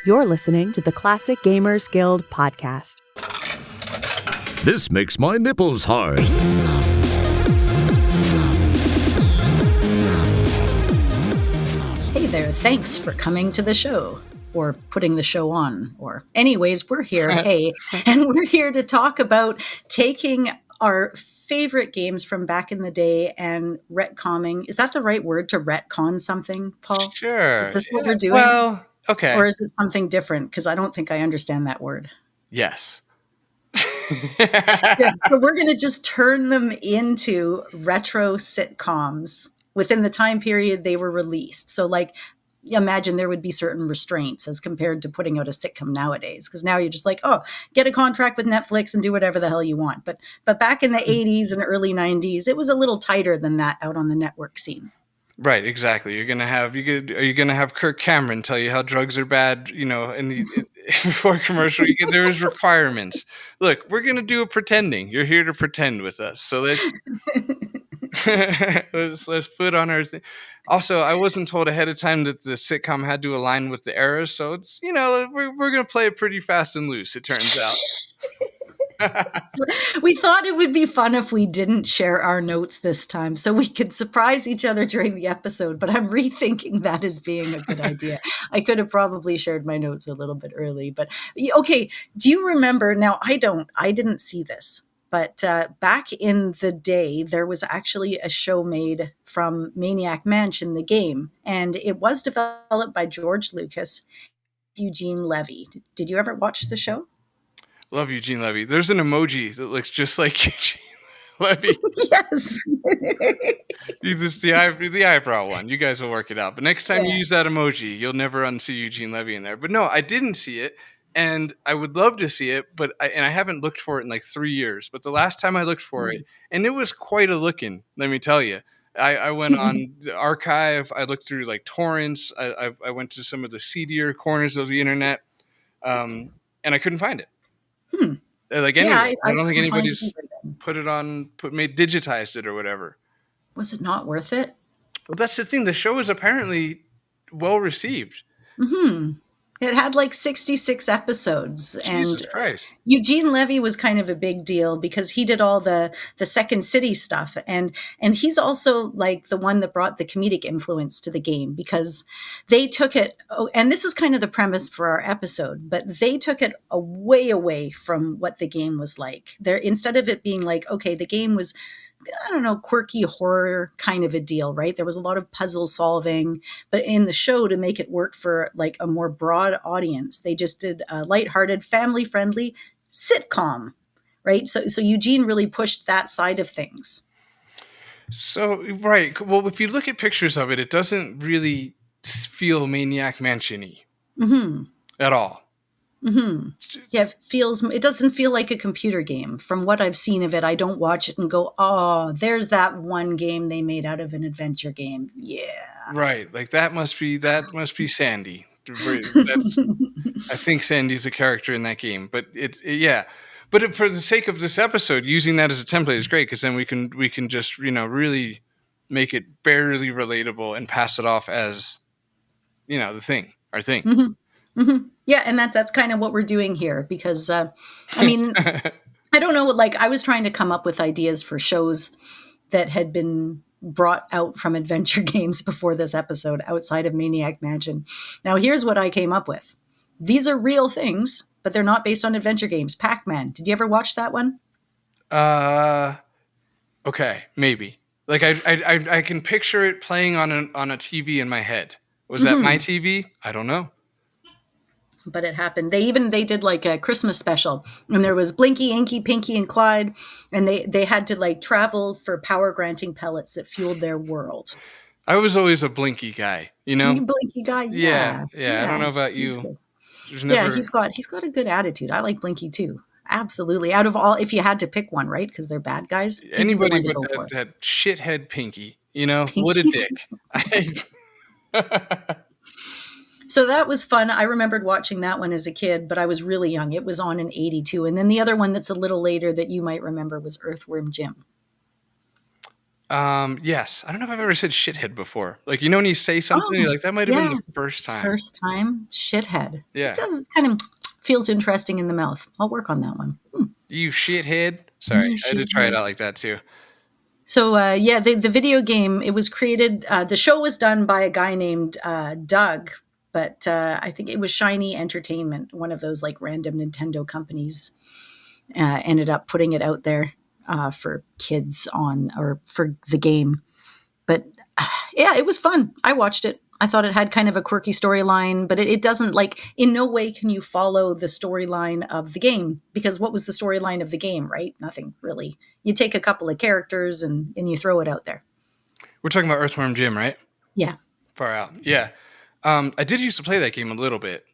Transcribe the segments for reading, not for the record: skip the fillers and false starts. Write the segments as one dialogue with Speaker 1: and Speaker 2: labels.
Speaker 1: You're listening to the Classic Gamers Guild podcast.
Speaker 2: This makes my nipples hard.
Speaker 3: Hey there, thanks for coming to the show, or putting the show on, or anyways, we're here, hey, and we're here to talk about taking our favorite games from back in the day and retconning. Is that the right word, to retcon something, Paul?
Speaker 4: Sure.
Speaker 3: Is this what we're doing?
Speaker 4: Well, okay.
Speaker 3: Or is it something different? Because I don't think I understand that word.
Speaker 4: Yes.
Speaker 3: Good. So we're going to just turn them into retro sitcoms within the time period they were released. So like, imagine there would be certain restraints as compared to putting out a sitcom nowadays. Because now you're just like, oh, get a contract with Netflix and do whatever the hell you want. But back in the 80s and early 90s, it was a little tighter than that out on the network scene.
Speaker 4: Right, exactly. Are you gonna have Kirk Cameron tell you how drugs are bad? And before commercial, there was requirements. Look, we're gonna do a pretending. You're here to pretend with us, so let's let's put on our thing. Also, I wasn't told ahead of time that the sitcom had to align with the era, so it's we're gonna play it pretty fast and loose. It turns out.
Speaker 3: We thought it would be fun if we didn't share our notes this time so we could surprise each other during the episode, but I'm rethinking that as being a good idea. I could have probably shared my notes a little bit early, but okay. Do you remember, now I didn't see this, but back in the day, there was actually a show made from Maniac Mansion, the game, and it was developed by George Lucas, Eugene Levy. Did you ever watch the show?
Speaker 4: Love Eugene Levy. There's an emoji that looks just like Eugene Levy.
Speaker 3: Yes.
Speaker 4: It's the eyebrow one. You guys will work it out. But next time you use that emoji, you'll never unsee Eugene Levy in there. But no, I didn't see it, and I would love to see it, but I haven't looked for it in like 3 years. But the last time I looked for it, and it was quite a looking, let me tell you. I went on the archive. I looked through like torrents. I went to some of the seedier corners of the internet, and I couldn't find it. Like anyway, I don't think anybody's digitized it or whatever.
Speaker 3: Was it not worth it?
Speaker 4: Well, that's the thing. The show is apparently well received.
Speaker 3: Mm-hmm. It had like 66 episodes.
Speaker 4: Jesus
Speaker 3: and
Speaker 4: Christ.
Speaker 3: Eugene Levy was kind of a big deal because he did all the Second City stuff. And he's also like the one that brought the comedic influence to the game, because they took it, and this is kind of the premise for our episode, but they took it way away from what the game was like. Instead of it being like, okay, the game was, I don't know, quirky horror kind of a deal, right? There was a lot of puzzle solving, but in the show, to make it work for like a more broad audience, they just did a lighthearted, family-friendly sitcom, right? So Eugene really pushed that side of things.
Speaker 4: So, right. Well, if you look at pictures of it, it doesn't really feel Maniac Mansion-y at all.
Speaker 3: Mm-hmm. Yeah, it doesn't feel like a computer game. From what I've seen of it, I don't watch it and go, oh, there's that one game they made out of an adventure game. Yeah.
Speaker 4: Right. Like that must be Sandy. I think Sandy's a character in that game, but But for the sake of this episode, using that as a template is great, because then we can just, really make it barely relatable and pass it off as, our thing.
Speaker 3: Mm-hmm. Mm-hmm. Yeah, and that's kind of what we're doing here, because I mean, I don't know, like I was trying to come up with ideas for shows that had been brought out from adventure games before this episode outside of Maniac Mansion. Now, here's what I came up with. These are real things, but they're not based on adventure games. Pac-Man. Did you ever watch that one?
Speaker 4: Okay, maybe. Like I can picture it playing on a TV in my head. Was that my TV? I don't know.
Speaker 3: But it happened. They did like a Christmas special, and there was Blinky, Inky, Pinky, and Clyde, and they had to like travel for power granting pellets that fueled their world.
Speaker 4: I was always a Blinky guy,
Speaker 3: Blinky guy, yeah.
Speaker 4: I don't know about you.
Speaker 3: He's got a good attitude. I like Blinky too. Absolutely. Out of all, if you had to pick one, right? Because they're bad guys.
Speaker 4: Anybody with that shithead Pinky, what a dick.
Speaker 3: So that was fun. I remembered watching that one as a kid, but I was really young. It was on in 82. And then the other one that's a little later that you might remember was Earthworm Jim.
Speaker 4: Yes. I don't know if I've ever said shithead before. Like, when you say something, you're
Speaker 3: Oh,
Speaker 4: like, that might have been
Speaker 3: yeah.
Speaker 4: the first time.
Speaker 3: First time, shithead.
Speaker 4: Yeah.
Speaker 3: It does. It kind of feels interesting in the mouth. I'll work on that one.
Speaker 4: You shithead. Sorry.
Speaker 3: You
Speaker 4: I had to try it
Speaker 3: shithead.
Speaker 4: out like that too.
Speaker 3: So the video game, it was created. The show was done by a guy named Doug, but I think it was Shiny Entertainment, one of those like random Nintendo companies, ended up putting it out there for kids or for the game. But yeah, it was fun. I watched it. I thought it had kind of a quirky storyline, but it doesn't in no way can you follow the storyline of the game, because what was the storyline of the game, right? Nothing really. You take a couple of characters and you throw it out there.
Speaker 4: We're talking about Earthworm Jim, right?
Speaker 3: Yeah.
Speaker 4: Far out. Yeah. I did used to play that game a little bit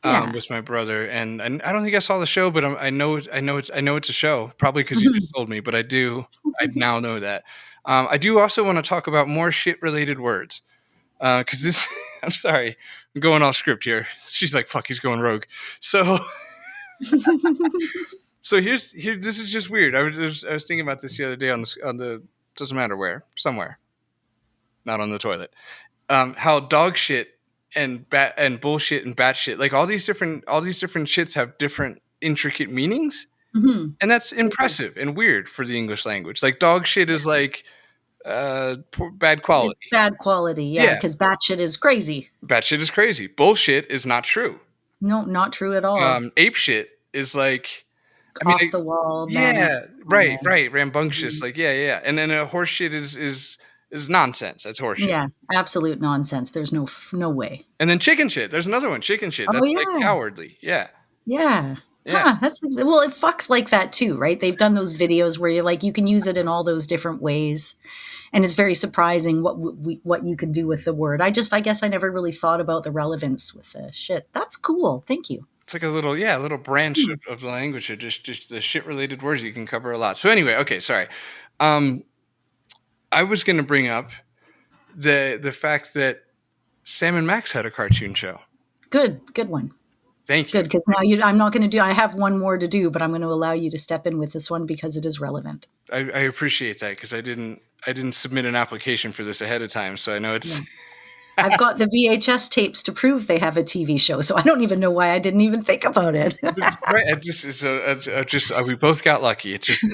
Speaker 3: Yeah.
Speaker 4: with my brother, and I don't think I saw the show, but I know it's a show, probably because you just told me. But I now know that. I do also want to talk about more shit related words. Because this, I'm sorry, I'm going off script here. She's like, "Fuck, he's going rogue." So, this is just weird. I was thinking about this the other day on the doesn't matter where, somewhere, not on the toilet. How dog shit and bullshit and batshit, like all these different shits have different intricate meanings,
Speaker 3: Mm-hmm.
Speaker 4: and that's impressive and weird for the English language. Like dog shit is like bad quality.
Speaker 3: It's bad quality, yeah, because batshit is crazy.
Speaker 4: Batshit is crazy. Bullshit is not true.
Speaker 3: No, not true at all.
Speaker 4: Ape shit is like,
Speaker 3: Off the wall,
Speaker 4: yeah,
Speaker 3: manic.
Speaker 4: right, rambunctious, like yeah, and then a horse shit is nonsense. That's horse shit.
Speaker 3: Yeah, absolute nonsense. There's no way.
Speaker 4: And then chicken shit. There's another one, chicken shit. That's like cowardly. Yeah.
Speaker 3: Yeah.
Speaker 4: Yeah.
Speaker 3: Huh, well, it fucks like that too, right? They've done those videos where you can use it in all those different ways. And it's very surprising what you can do with the word. I guess I never really thought about the relevance with the shit. That's cool. Thank you.
Speaker 4: It's like a little branch of the language. Just the shit related words you can cover a lot. So anyway, okay, sorry. I was going to bring up the fact that Sam and Max had a cartoon show.
Speaker 3: Good one.
Speaker 4: Thank you.
Speaker 3: Good, because now I'm not going to I have one more to do, but I'm going to allow you to step in with this one because it is relevant.
Speaker 4: I appreciate that, because I didn't submit an application for this ahead of time, so I know it's.
Speaker 3: Yeah. I've got the VHS tapes to prove they have a TV show, so I don't even know why I didn't even think about it.
Speaker 4: Right, we both got lucky. It just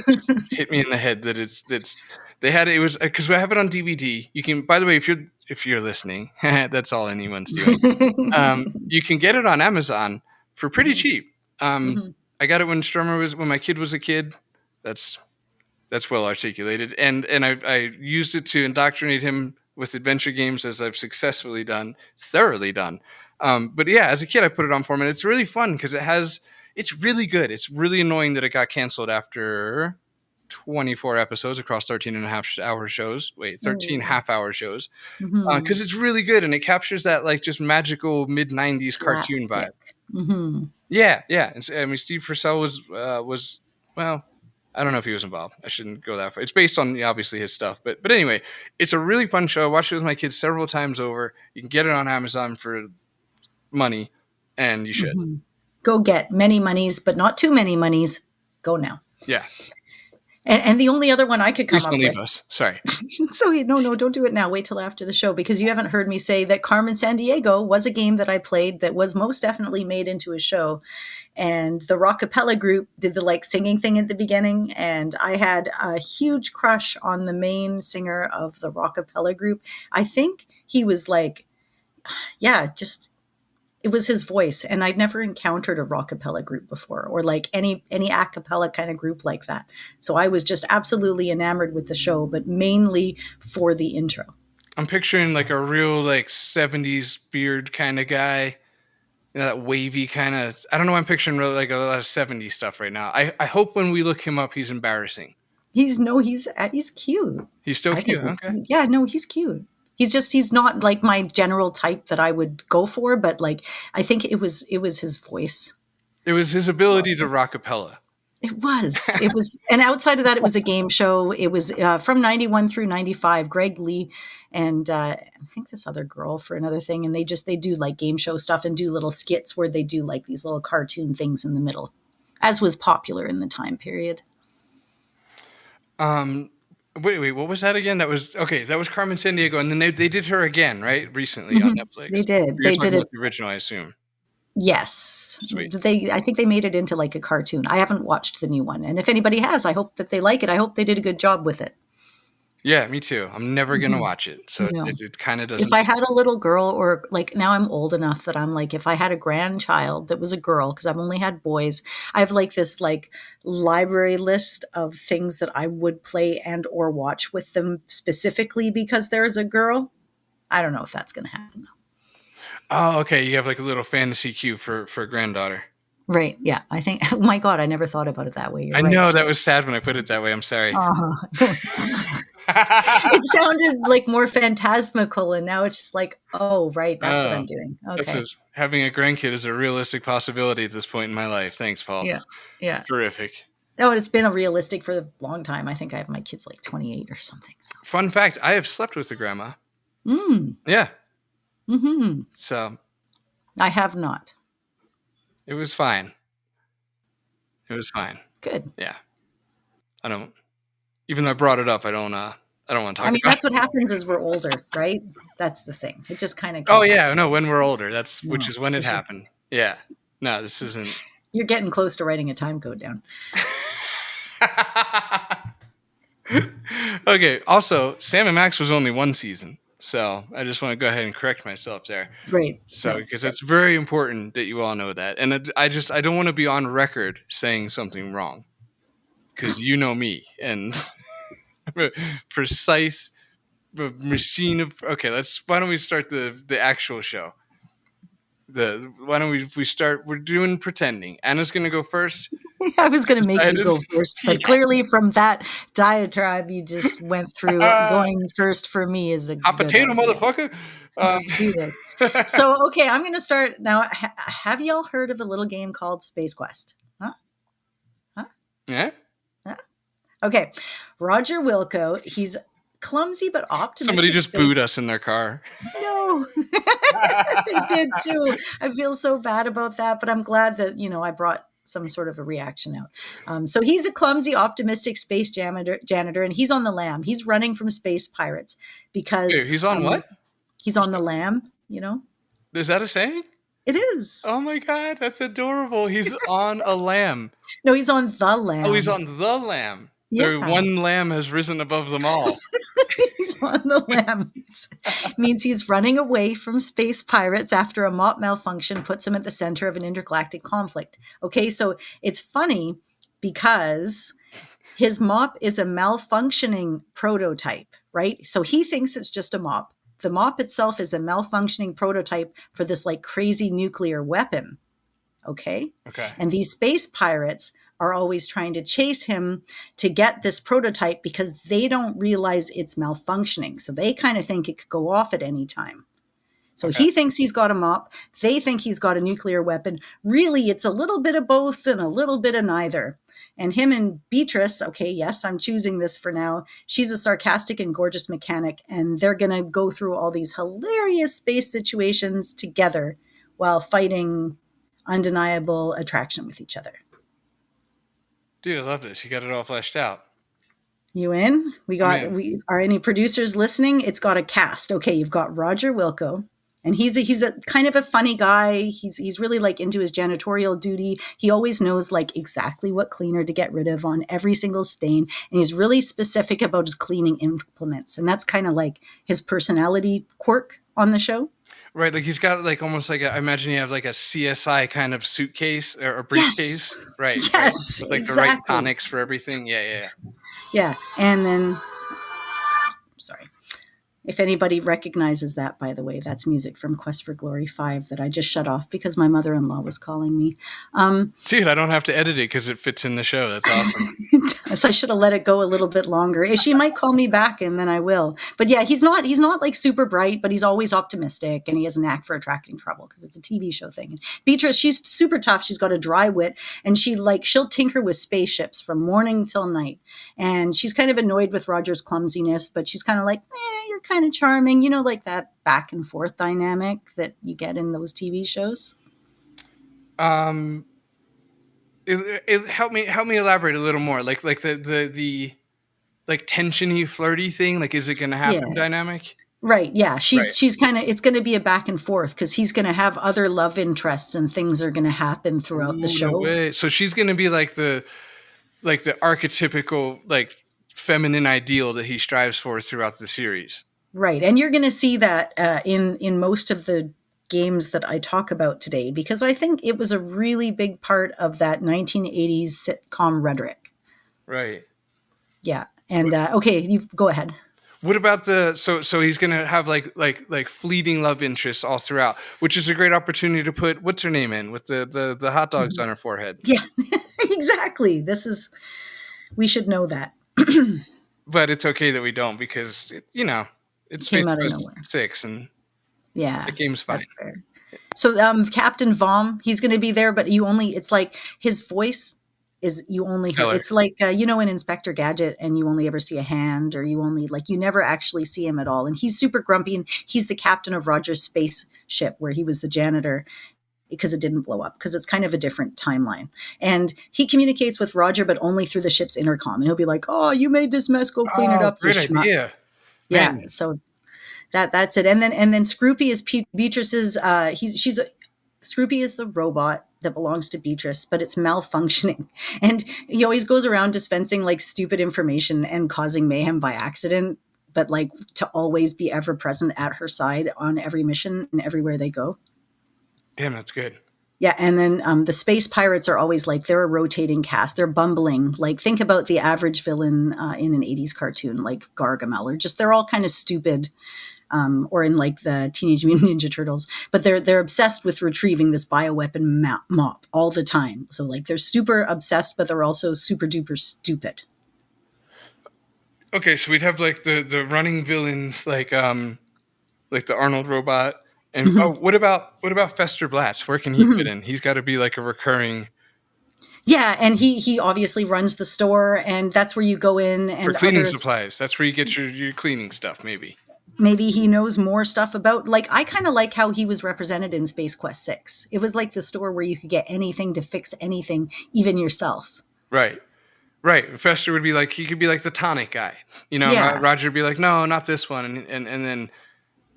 Speaker 4: hit me in the head that they had it was because we have it on DVD. You can, by the way, if you're listening, that's all anyone's doing. You can get it on Amazon for pretty cheap. I got it when my kid was a kid. That's well articulated, and I used it to indoctrinate him with adventure games, as I've thoroughly done. But yeah, as a kid, I put it on for him, and it's really fun because it's really good. It's really annoying that it got canceled after 24 episodes across 13 and a half hour shows. 13 half-hour shows. Because it's really good, and it captures that like just magical mid-90s cartoon vibe.
Speaker 3: Mm-hmm.
Speaker 4: Yeah. And I mean, Steve Purcell was well, I don't know if he was involved. I shouldn't go that far. It's based on obviously his stuff, but anyway, it's a really fun show. I watched it with my kids several times over. You can get it on Amazon for money, and you should.
Speaker 3: Mm-hmm. Go get many monies, but not too many monies. Go now.
Speaker 4: Yeah.
Speaker 3: And the only other one I could come
Speaker 4: Please
Speaker 3: up
Speaker 4: don't
Speaker 3: with.
Speaker 4: leave us. Sorry.
Speaker 3: So no, don't do it now. Wait till after the show, because you haven't heard me say that Carmen Sandiego was a game that I played that was most definitely made into a show. And the Rockapella group did the singing thing at the beginning. And I had a huge crush on the main singer of the Rockapella group. I think he was it was his voice. And I'd never encountered a Rockapella group before, or any a cappella kind of group like that. So I was just absolutely enamored with the show, but mainly for the intro.
Speaker 4: I'm picturing a real 70s beard kind of guy. That wavy kind of, I don't know why I'm picturing really a lot of 70s stuff right now. I hope when we look him up, he's embarrassing.
Speaker 3: He's cute.
Speaker 4: He's still cute. Okay.
Speaker 3: Cute. Yeah, no, he's cute. He's not my general type that I would go for, but I think it was his voice.
Speaker 4: It was his ability to rockapella.
Speaker 3: It was, and outside of that, it was a game show. It was from 91 through 95, Greg Lee and I think this other girl for another thing. And they do game show stuff and do little skits where they do these little cartoon things in the middle, as was popular in the time period.
Speaker 4: Wait, what was that again? That was okay. That was Carmen Sandiego, and then they did her again, right? Recently on
Speaker 3: They
Speaker 4: Netflix.
Speaker 3: did.
Speaker 4: You're
Speaker 3: They did
Speaker 4: talking
Speaker 3: it.
Speaker 4: about the original, I assume.
Speaker 3: Yes.
Speaker 4: Sweet.
Speaker 3: I think they made it into like a cartoon. I haven't watched the new one. And if anybody has, I hope that they like it. I hope they did a good job with it.
Speaker 4: Yeah, me too. I'm never gonna
Speaker 3: Mhm.
Speaker 4: watch it, so
Speaker 3: No.
Speaker 4: it kind of
Speaker 3: If
Speaker 4: doesn't.
Speaker 3: I had a little girl, or like now I'm old enough that I'm like, if I had a grandchild that was a girl, because I've only had boys, I have like this like library list of things that I would play and or watch with them specifically because there's a girl. I don't know if that's going to happen though.
Speaker 4: Oh, okay. You have like a little fantasy cue for a granddaughter.
Speaker 3: Right. Yeah. I think, oh my God, I never thought about it that way. You're
Speaker 4: I
Speaker 3: right.
Speaker 4: know that was sad when I put it that way. I'm sorry.
Speaker 3: Uh-huh. It sounded like more phantasmical, and now it's just like, oh, right, that's what
Speaker 4: Oh,
Speaker 3: I'm doing.
Speaker 4: that's
Speaker 3: Okay.
Speaker 4: having a grandkid is a realistic possibility at this point in my life. Thanks, Paul.
Speaker 3: Yeah. Yeah.
Speaker 4: Terrific.
Speaker 3: Oh, it's been a realistic for a long time. I think I have my kids like 28 or something. So.
Speaker 4: Fun fact: I have slept with a grandma.
Speaker 3: Mm.
Speaker 4: Yeah.
Speaker 3: Hmm.
Speaker 4: So
Speaker 3: I have not.
Speaker 4: it was fine. It was fine.
Speaker 3: Good.
Speaker 4: Yeah. I don't. Even though I brought it up, I don't want to
Speaker 3: I
Speaker 4: talk
Speaker 3: mean,
Speaker 4: about
Speaker 3: that's what happens as we're older, right? That's the thing. It just kind of
Speaker 4: Oh
Speaker 3: comes
Speaker 4: yeah,
Speaker 3: back.
Speaker 4: no, when we're older, which
Speaker 3: No,
Speaker 4: is when it
Speaker 3: for sure.
Speaker 4: happened. Yeah. No, this isn't.
Speaker 3: You're getting close to writing a time code down.
Speaker 4: Okay. Also, Sam and Max was only one season, so I just want to go ahead and correct myself there.
Speaker 3: Right.
Speaker 4: So,
Speaker 3: Right.
Speaker 4: because it's very important that you all know that, and I don't want to be on record saying something wrong, because you know me and precise machine of. Okay, why don't we start the actual show? Why don't we start? We're doing pretending. Anna's gonna go first.
Speaker 3: I was going to make you
Speaker 4: Decided.
Speaker 3: go first,
Speaker 4: Yeah.
Speaker 3: but clearly from that diatribe you just went through, going first for me is a
Speaker 4: Hot
Speaker 3: good
Speaker 4: potato,
Speaker 3: idea.
Speaker 4: motherfucker.
Speaker 3: Let's do this. So, okay, I'm going to start now. Have y'all heard of a little game called Space Quest? Huh? Huh?
Speaker 4: Yeah.
Speaker 3: Huh? Okay. Roger Wilco, he's clumsy but optimistic.
Speaker 4: Somebody just booed us in their car.
Speaker 3: No, they did too. I feel so bad about that, but I'm glad that, I brought some sort of a reaction out. So he's a clumsy, optimistic space janitor, and he's on the lam. He's running from space pirates because
Speaker 4: Dude, he's on what?
Speaker 3: He's on the lam,
Speaker 4: Is that a saying?
Speaker 3: It is.
Speaker 4: Oh my god, that's adorable. He's on a lamb.
Speaker 3: No, he's on the lam.
Speaker 4: Oh, he's on the lamb.
Speaker 3: Yeah.
Speaker 4: The one lamb has risen above them all.
Speaker 3: He's on the lam. Means he's running away from space pirates after a mop malfunction puts him at the center of an intergalactic conflict. Okay, so it's funny because his mop is a malfunctioning prototype, right? So he thinks it's just a mop. The mop itself is a malfunctioning prototype for this like crazy nuclear weapon. Okay. And these space pirates are always trying to chase him to get this prototype because they don't realize it's malfunctioning. So they kind of think it could go off at any time. So he thinks he's got a mop. They think he's got a nuclear weapon. Really, it's a little bit of both and a little bit of neither. And him and Beatrice, okay, yes, I'm choosing this for now. She's a sarcastic and gorgeous mechanic, and they're going to go through all these hilarious space situations together while fighting undeniable attraction with each other.
Speaker 4: Dude, I love this. You got it all fleshed out.
Speaker 3: You in? Are any producers listening? It's got a cast. Okay, you've got Roger Wilco, and he's a kind of a funny guy. He's really like into his janitorial duty. He always knows like exactly what cleaner to get rid of on every single stain, and he's really specific about his cleaning implements. And that's kind of like his personality quirk on the show.
Speaker 4: Right, like he's got like almost like I imagine he has like a CSI kind of suitcase or a briefcase. Yes. Right.
Speaker 3: Yes.
Speaker 4: Right. With like the right tonics for everything. Yeah.
Speaker 3: Yeah. And then sorry. If anybody recognizes that, by the way, that's music from Quest for Glory 5 that I just shut off because my mother-in-law was calling me.
Speaker 4: Dude, I don't have to edit it because it fits in the show. That's awesome.
Speaker 3: So I should have let it go a little bit longer. She might call me back and then I will. But yeah, he's not like super bright, but he's always optimistic and he has a knack for attracting trouble because it's a TV show thing. And Beatrice, she's super tough. She's got a dry wit and she'll tinker with spaceships from morning till night. And she's kind of annoyed with Roger's clumsiness, but she's kind of like, you're kind of charming, like that back and forth dynamic that you get in those TV shows.
Speaker 4: Help me elaborate a little more. Like the like tensiony, flirty thing? Like, is it going to happen
Speaker 3: Yeah.
Speaker 4: dynamic?
Speaker 3: Right. Yeah.
Speaker 4: Right.
Speaker 3: She's kind of, it's going to be a back and forth because he's going to have other love interests and things are going to happen throughout the
Speaker 4: Ooh, no
Speaker 3: show.
Speaker 4: way. So she's going to be like the archetypical like feminine ideal that he strives for throughout the series.
Speaker 3: Right. And you're going to see that in most of the games that I talk about today, because I think it was a really big part of that 1980s sitcom rhetoric.
Speaker 4: Right.
Speaker 3: Yeah. And okay, you go ahead.
Speaker 4: What about so he's gonna have like fleeting love interests all throughout, which is a great opportunity to put what's her name in with the hot dogs on her forehead.
Speaker 3: Yeah, exactly. We should know that.
Speaker 4: But it's okay that we don't because it's
Speaker 3: Came
Speaker 4: Space
Speaker 3: out of
Speaker 4: Quest
Speaker 3: nowhere.
Speaker 4: 6 and
Speaker 3: Yeah,
Speaker 4: the game's fine.
Speaker 3: that's fair. So Captain Vom, he's going to be there, but it's like his voice is you only hear.
Speaker 4: Stellar.
Speaker 3: It's like in Inspector Gadget, and you only ever see a hand, or you never actually see him at all. And he's super grumpy, and he's the captain of Roger's spaceship, where he was the janitor because it didn't blow up, because it's kind of a different timeline. And he communicates with Roger, but only through the ship's intercom. And he'll be like, "Oh, you made this mess. Go clean it up."
Speaker 4: Great
Speaker 3: you schmuck."
Speaker 4: idea.
Speaker 3: Yeah.
Speaker 4: Man.
Speaker 3: So that's it. And then Scroopy is Beatrice's. Scroopy is the robot that belongs to Beatrice, but it's malfunctioning. And he always goes around dispensing like stupid information and causing mayhem by accident, but like to always be ever present at her side on every mission and everywhere they go.
Speaker 4: Damn, that's good.
Speaker 3: Yeah, and then the space pirates are always like, they're a rotating cast. They're bumbling. Like, think about the average villain in an 80s cartoon, like Gargamel, or just they're all kind of stupid. Or in like the Teenage Mutant Ninja Turtles, but they're obsessed with retrieving this bioweapon mop all the time. So like they're super obsessed, but they're also super duper stupid.
Speaker 4: Okay, so we'd have like the running villains like the Arnold robot. And what about Fester Blatz? Where can he fit in? He's got to be like a recurring.
Speaker 3: Yeah, and he obviously runs the store, and that's where you go in and
Speaker 4: For cleaning supplies. That's where you get your cleaning stuff, maybe.
Speaker 3: Maybe he knows more stuff about, like, I kind of like how he was represented in Space Quest 6. It was like the store where you could get anything to fix anything, even yourself.
Speaker 4: Right. Fester would be like, he could be like the tonic guy.
Speaker 3: Yeah.
Speaker 4: Roger would be like, no, not this one. And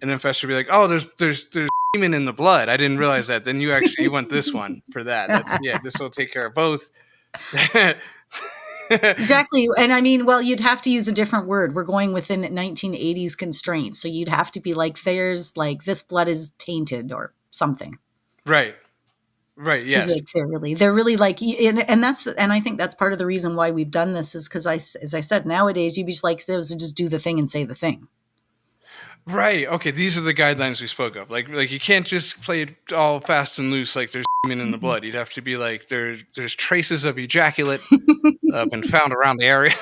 Speaker 4: then Fester would be like, oh, there's semen in the blood. I didn't realize that. Then you want this one for that. This will take care of both.
Speaker 3: Exactly. And I mean, well, you'd have to use a different word. We're going within 1980s constraints. So you'd have to be like, there's like, this blood is tainted or something.
Speaker 4: Right. Yes.
Speaker 3: Like they're really like, and I think that's part of the reason why we've done this is because as I said, nowadays you'd be just like, just do the thing and say the thing.
Speaker 4: Right. Okay. These are the guidelines we spoke of. Like you can't just play it all fast and loose. Like there's semen in the blood. You'd have to be like, there's traces of ejaculate been found around the area.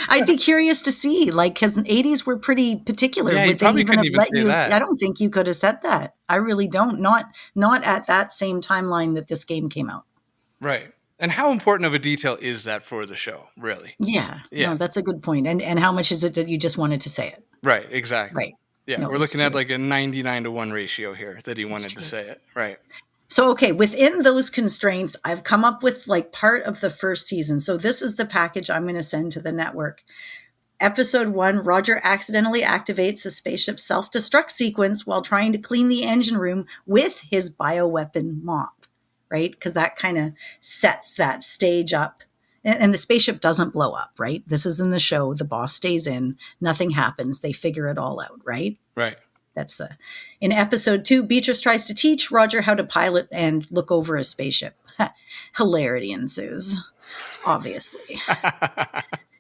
Speaker 3: I'd be curious to see, like, because 80s were pretty particular.
Speaker 4: Yeah,
Speaker 3: Would they
Speaker 4: probably couldn't
Speaker 3: have let
Speaker 4: say
Speaker 3: you?
Speaker 4: that.
Speaker 3: I don't think you could have said that. I really don't. Not at that same timeline that this game came out.
Speaker 4: Right. And how important of a detail is that for the show, really?
Speaker 3: Yeah. No, that's a good point. And how much is it that you just wanted to say it?
Speaker 4: Right. Exactly.
Speaker 3: Right.
Speaker 4: Yeah, we're looking at like a 99-1 ratio here that he wanted to say it. Right.
Speaker 3: So, okay, within those constraints, I've come up with like part of the first season. So this is the package I'm going to send to the network. Episode 1, Roger accidentally activates a spaceship's self-destruct sequence while trying to clean the engine room with his bioweapon mop, right? Because that kind of sets that stage up. And the spaceship doesn't blow up, right? This is in the show. The boss stays in. Nothing happens. They figure it all out, right?
Speaker 4: Right.
Speaker 3: That's in episode 2, Beatrice tries to teach Roger how to pilot and look over a spaceship. Hilarity ensues, obviously.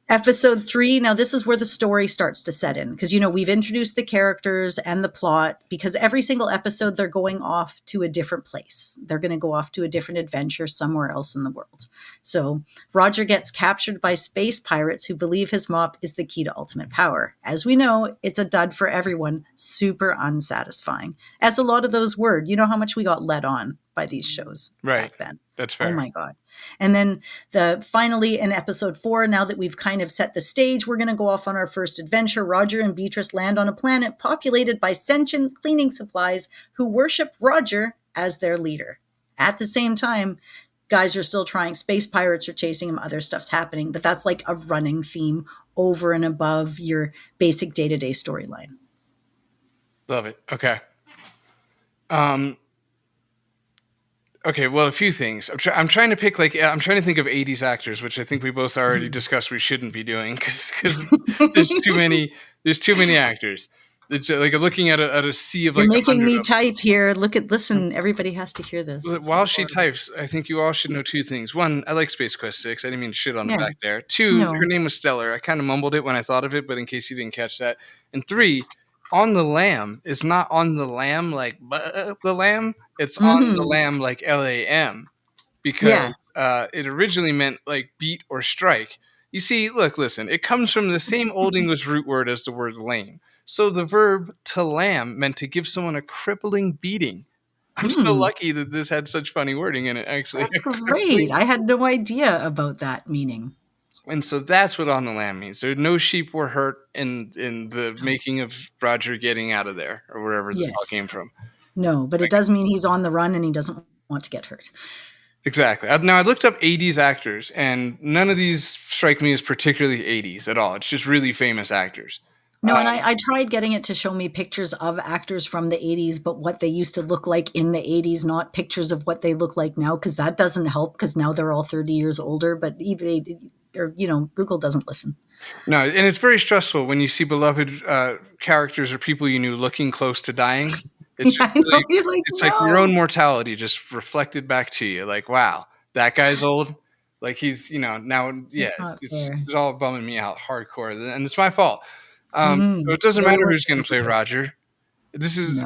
Speaker 3: Episode 3, now this is where the story starts to set in because, we've introduced the characters and the plot because every single episode they're going off to a different place. They're going to go off to a different adventure somewhere else in the world. So Roger gets captured by space pirates who believe his mop is the key to ultimate power. As we know, it's a dud for everyone, super unsatisfying. As a lot of those were, you know how much we got led on by these shows back then.
Speaker 4: That's fair.
Speaker 3: Oh my God. And then finally in episode 4, now that we've kind of set the stage, we're going to go off on our first adventure. Roger and Beatrice land on a planet populated by sentient cleaning supplies who worship Roger as their leader. At the same time, guys are still trying. Space pirates are chasing him. Other stuff's happening. But that's like a running theme over and above your basic day-to-day storyline.
Speaker 4: Love it. Okay. Okay, well, a few things. I'm trying to pick I'm trying to think of 80s actors, which I think we both already discussed we shouldn't be doing because there's too many actors. It's like I'm looking at a sea of
Speaker 3: You're
Speaker 4: like
Speaker 3: making
Speaker 4: 100
Speaker 3: me
Speaker 4: of them.
Speaker 3: type here. Listen, everybody has to hear this. This
Speaker 4: While
Speaker 3: is
Speaker 4: she
Speaker 3: horrible.
Speaker 4: types, I think you all should know two things. One, I like Space Quest 6. I didn't mean to shit on the
Speaker 3: Yeah.
Speaker 4: back there. Two,
Speaker 3: No.
Speaker 4: her name was Stellar. I kind of mumbled it when I thought of it, but in case you didn't catch that. And three, on the lamb is not on the lamb like the lamb. It's on the lamb like LAM because it originally meant like beat or strike. You see, listen, it comes from the same Old English root word as the word lame. So the verb to lam meant to give someone a crippling beating. I'm so lucky that this had such funny wording in it, actually.
Speaker 3: That's great. I had no idea about that meaning.
Speaker 4: And so that's what on the lamb means. There no sheep were hurt in the making of Roger getting out of there or wherever this all came from.
Speaker 3: No, but it does mean he's on the run and he doesn't want to get hurt.
Speaker 4: Exactly. Now, I looked up 80s actors, and none of these strike me as particularly 80s at all. It's just really famous actors.
Speaker 3: No, and I tried getting it to show me pictures of actors from the 80s, but what they used to look like in the 80s, not pictures of what they look like now, because that doesn't help because now they're all 30 years older, but even, or, Google doesn't listen.
Speaker 4: No, and it's very stressful when you see beloved characters or people you knew looking close to dying. It's just really, it's like your own mortality just reflected back to you. Like, wow, that guy's old. Like he's, now, it's all bumming me out hardcore, and it's my fault. So it doesn't matter who's going to play Roger. This is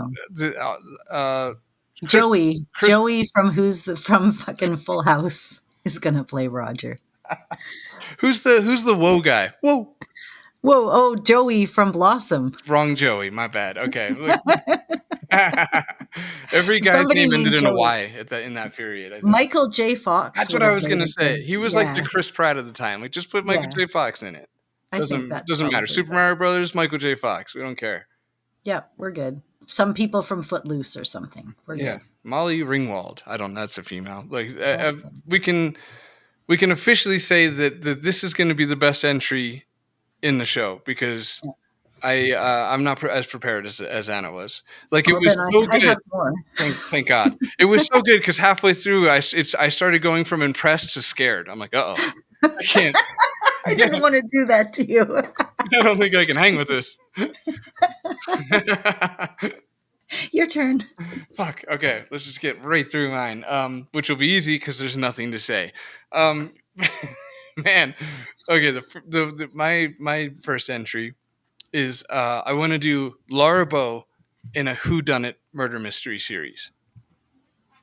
Speaker 3: Joey. Joey from fucking Full House is going to play Roger.
Speaker 4: Who's the whoa guy? Whoa.
Speaker 3: Oh, Joey from Blossom.
Speaker 4: Wrong Joey, my bad. Okay. Every guy's name ended in a Y in that period. I think.
Speaker 3: Michael J. Fox.
Speaker 4: That's what I was going to say. He was like the Chris Pratt of the time. Like, just put Michael J. Fox in it. Doesn't matter. Super Mario Brothers, Michael J. Fox. We don't care.
Speaker 3: Yeah, we're good. Some people from Footloose or something. We're good.
Speaker 4: Molly Ringwald. I don't know. That's a female. Like we can officially say that this is going to be the best entry in the show because I'm not as prepared as Anna was. Like it was so good. Thank God. It was so good because halfway through I started going from impressed to scared. I'm like, uh-oh. I can't.
Speaker 3: I didn't want to do that to you.
Speaker 4: I don't think I can hang with this.
Speaker 3: Your turn.
Speaker 4: Fuck. Okay, let's just get right through mine. Which will be easy because there's nothing to say. Man. Okay. My first entry is I want to do Laura Bow in a whodunit murder mystery series.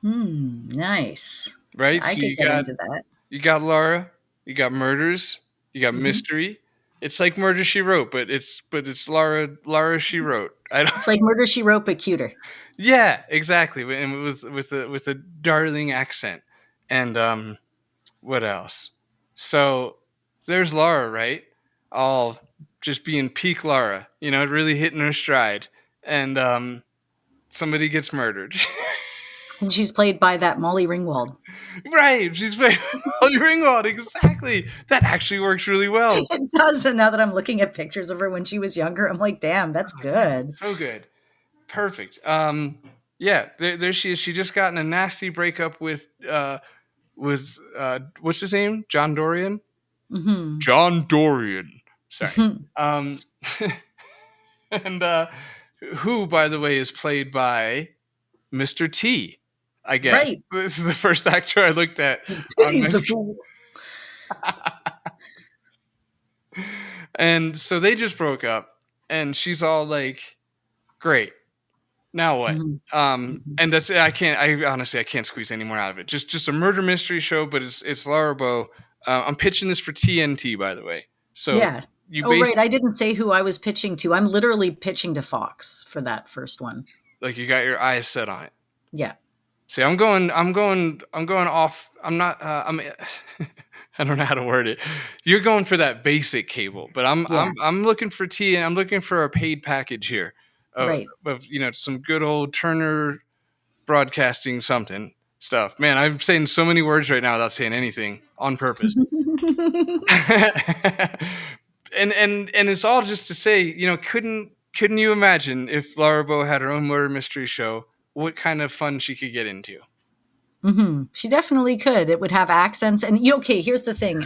Speaker 3: Nice.
Speaker 4: Right.
Speaker 3: I could get into that.
Speaker 4: You got Laura. You got murders. You got mystery. It's like Murder She Wrote, but it's Laura She Wrote.
Speaker 3: It's like Murder She Wrote, but cuter.
Speaker 4: Yeah, exactly, and with a darling accent. And what else? So there's Laura, right? All just being peak Laura, really hitting her stride, and somebody gets murdered.
Speaker 3: And she's played by that Molly Ringwald.
Speaker 4: Right, she's played by Molly Ringwald, exactly. That actually works really well.
Speaker 3: It does, and now that I'm looking at pictures of her when she was younger, I'm like, damn, that's good.
Speaker 4: So good. Perfect. There she is. She just got in a nasty breakup with what's his name? John Dorian?
Speaker 3: Mm-hmm.
Speaker 4: John Dorian. Sorry. And who, by the way, is played by Mr. T, I guess.
Speaker 3: Right.
Speaker 4: This is the first actor I looked at.
Speaker 3: He's the fool.
Speaker 4: And so they just broke up, and she's all like, great. Now what? And that's it. I honestly can't squeeze any more out of it. Just a murder mystery show, but it's Laura Bow. I'm pitching this for TNT, by the way. So
Speaker 3: yeah. Right. I didn't say who I was pitching to. I'm literally pitching to Fox for that first one.
Speaker 4: Like you got your eyes set on it.
Speaker 3: Yeah.
Speaker 4: See, I'm going off. I'm not. I don't know how to word it. You're going for that basic cable, but I'm looking for T, and I'm looking for a paid package here. Of some good old Turner Broadcasting something stuff. Man, I'm saying so many words right now without saying anything on purpose. and it's all just to say, couldn't you imagine if Laura Bow had her own murder mystery show, what kind of fun she could get into?
Speaker 3: She definitely could. It would have accents. And okay, here's the thing.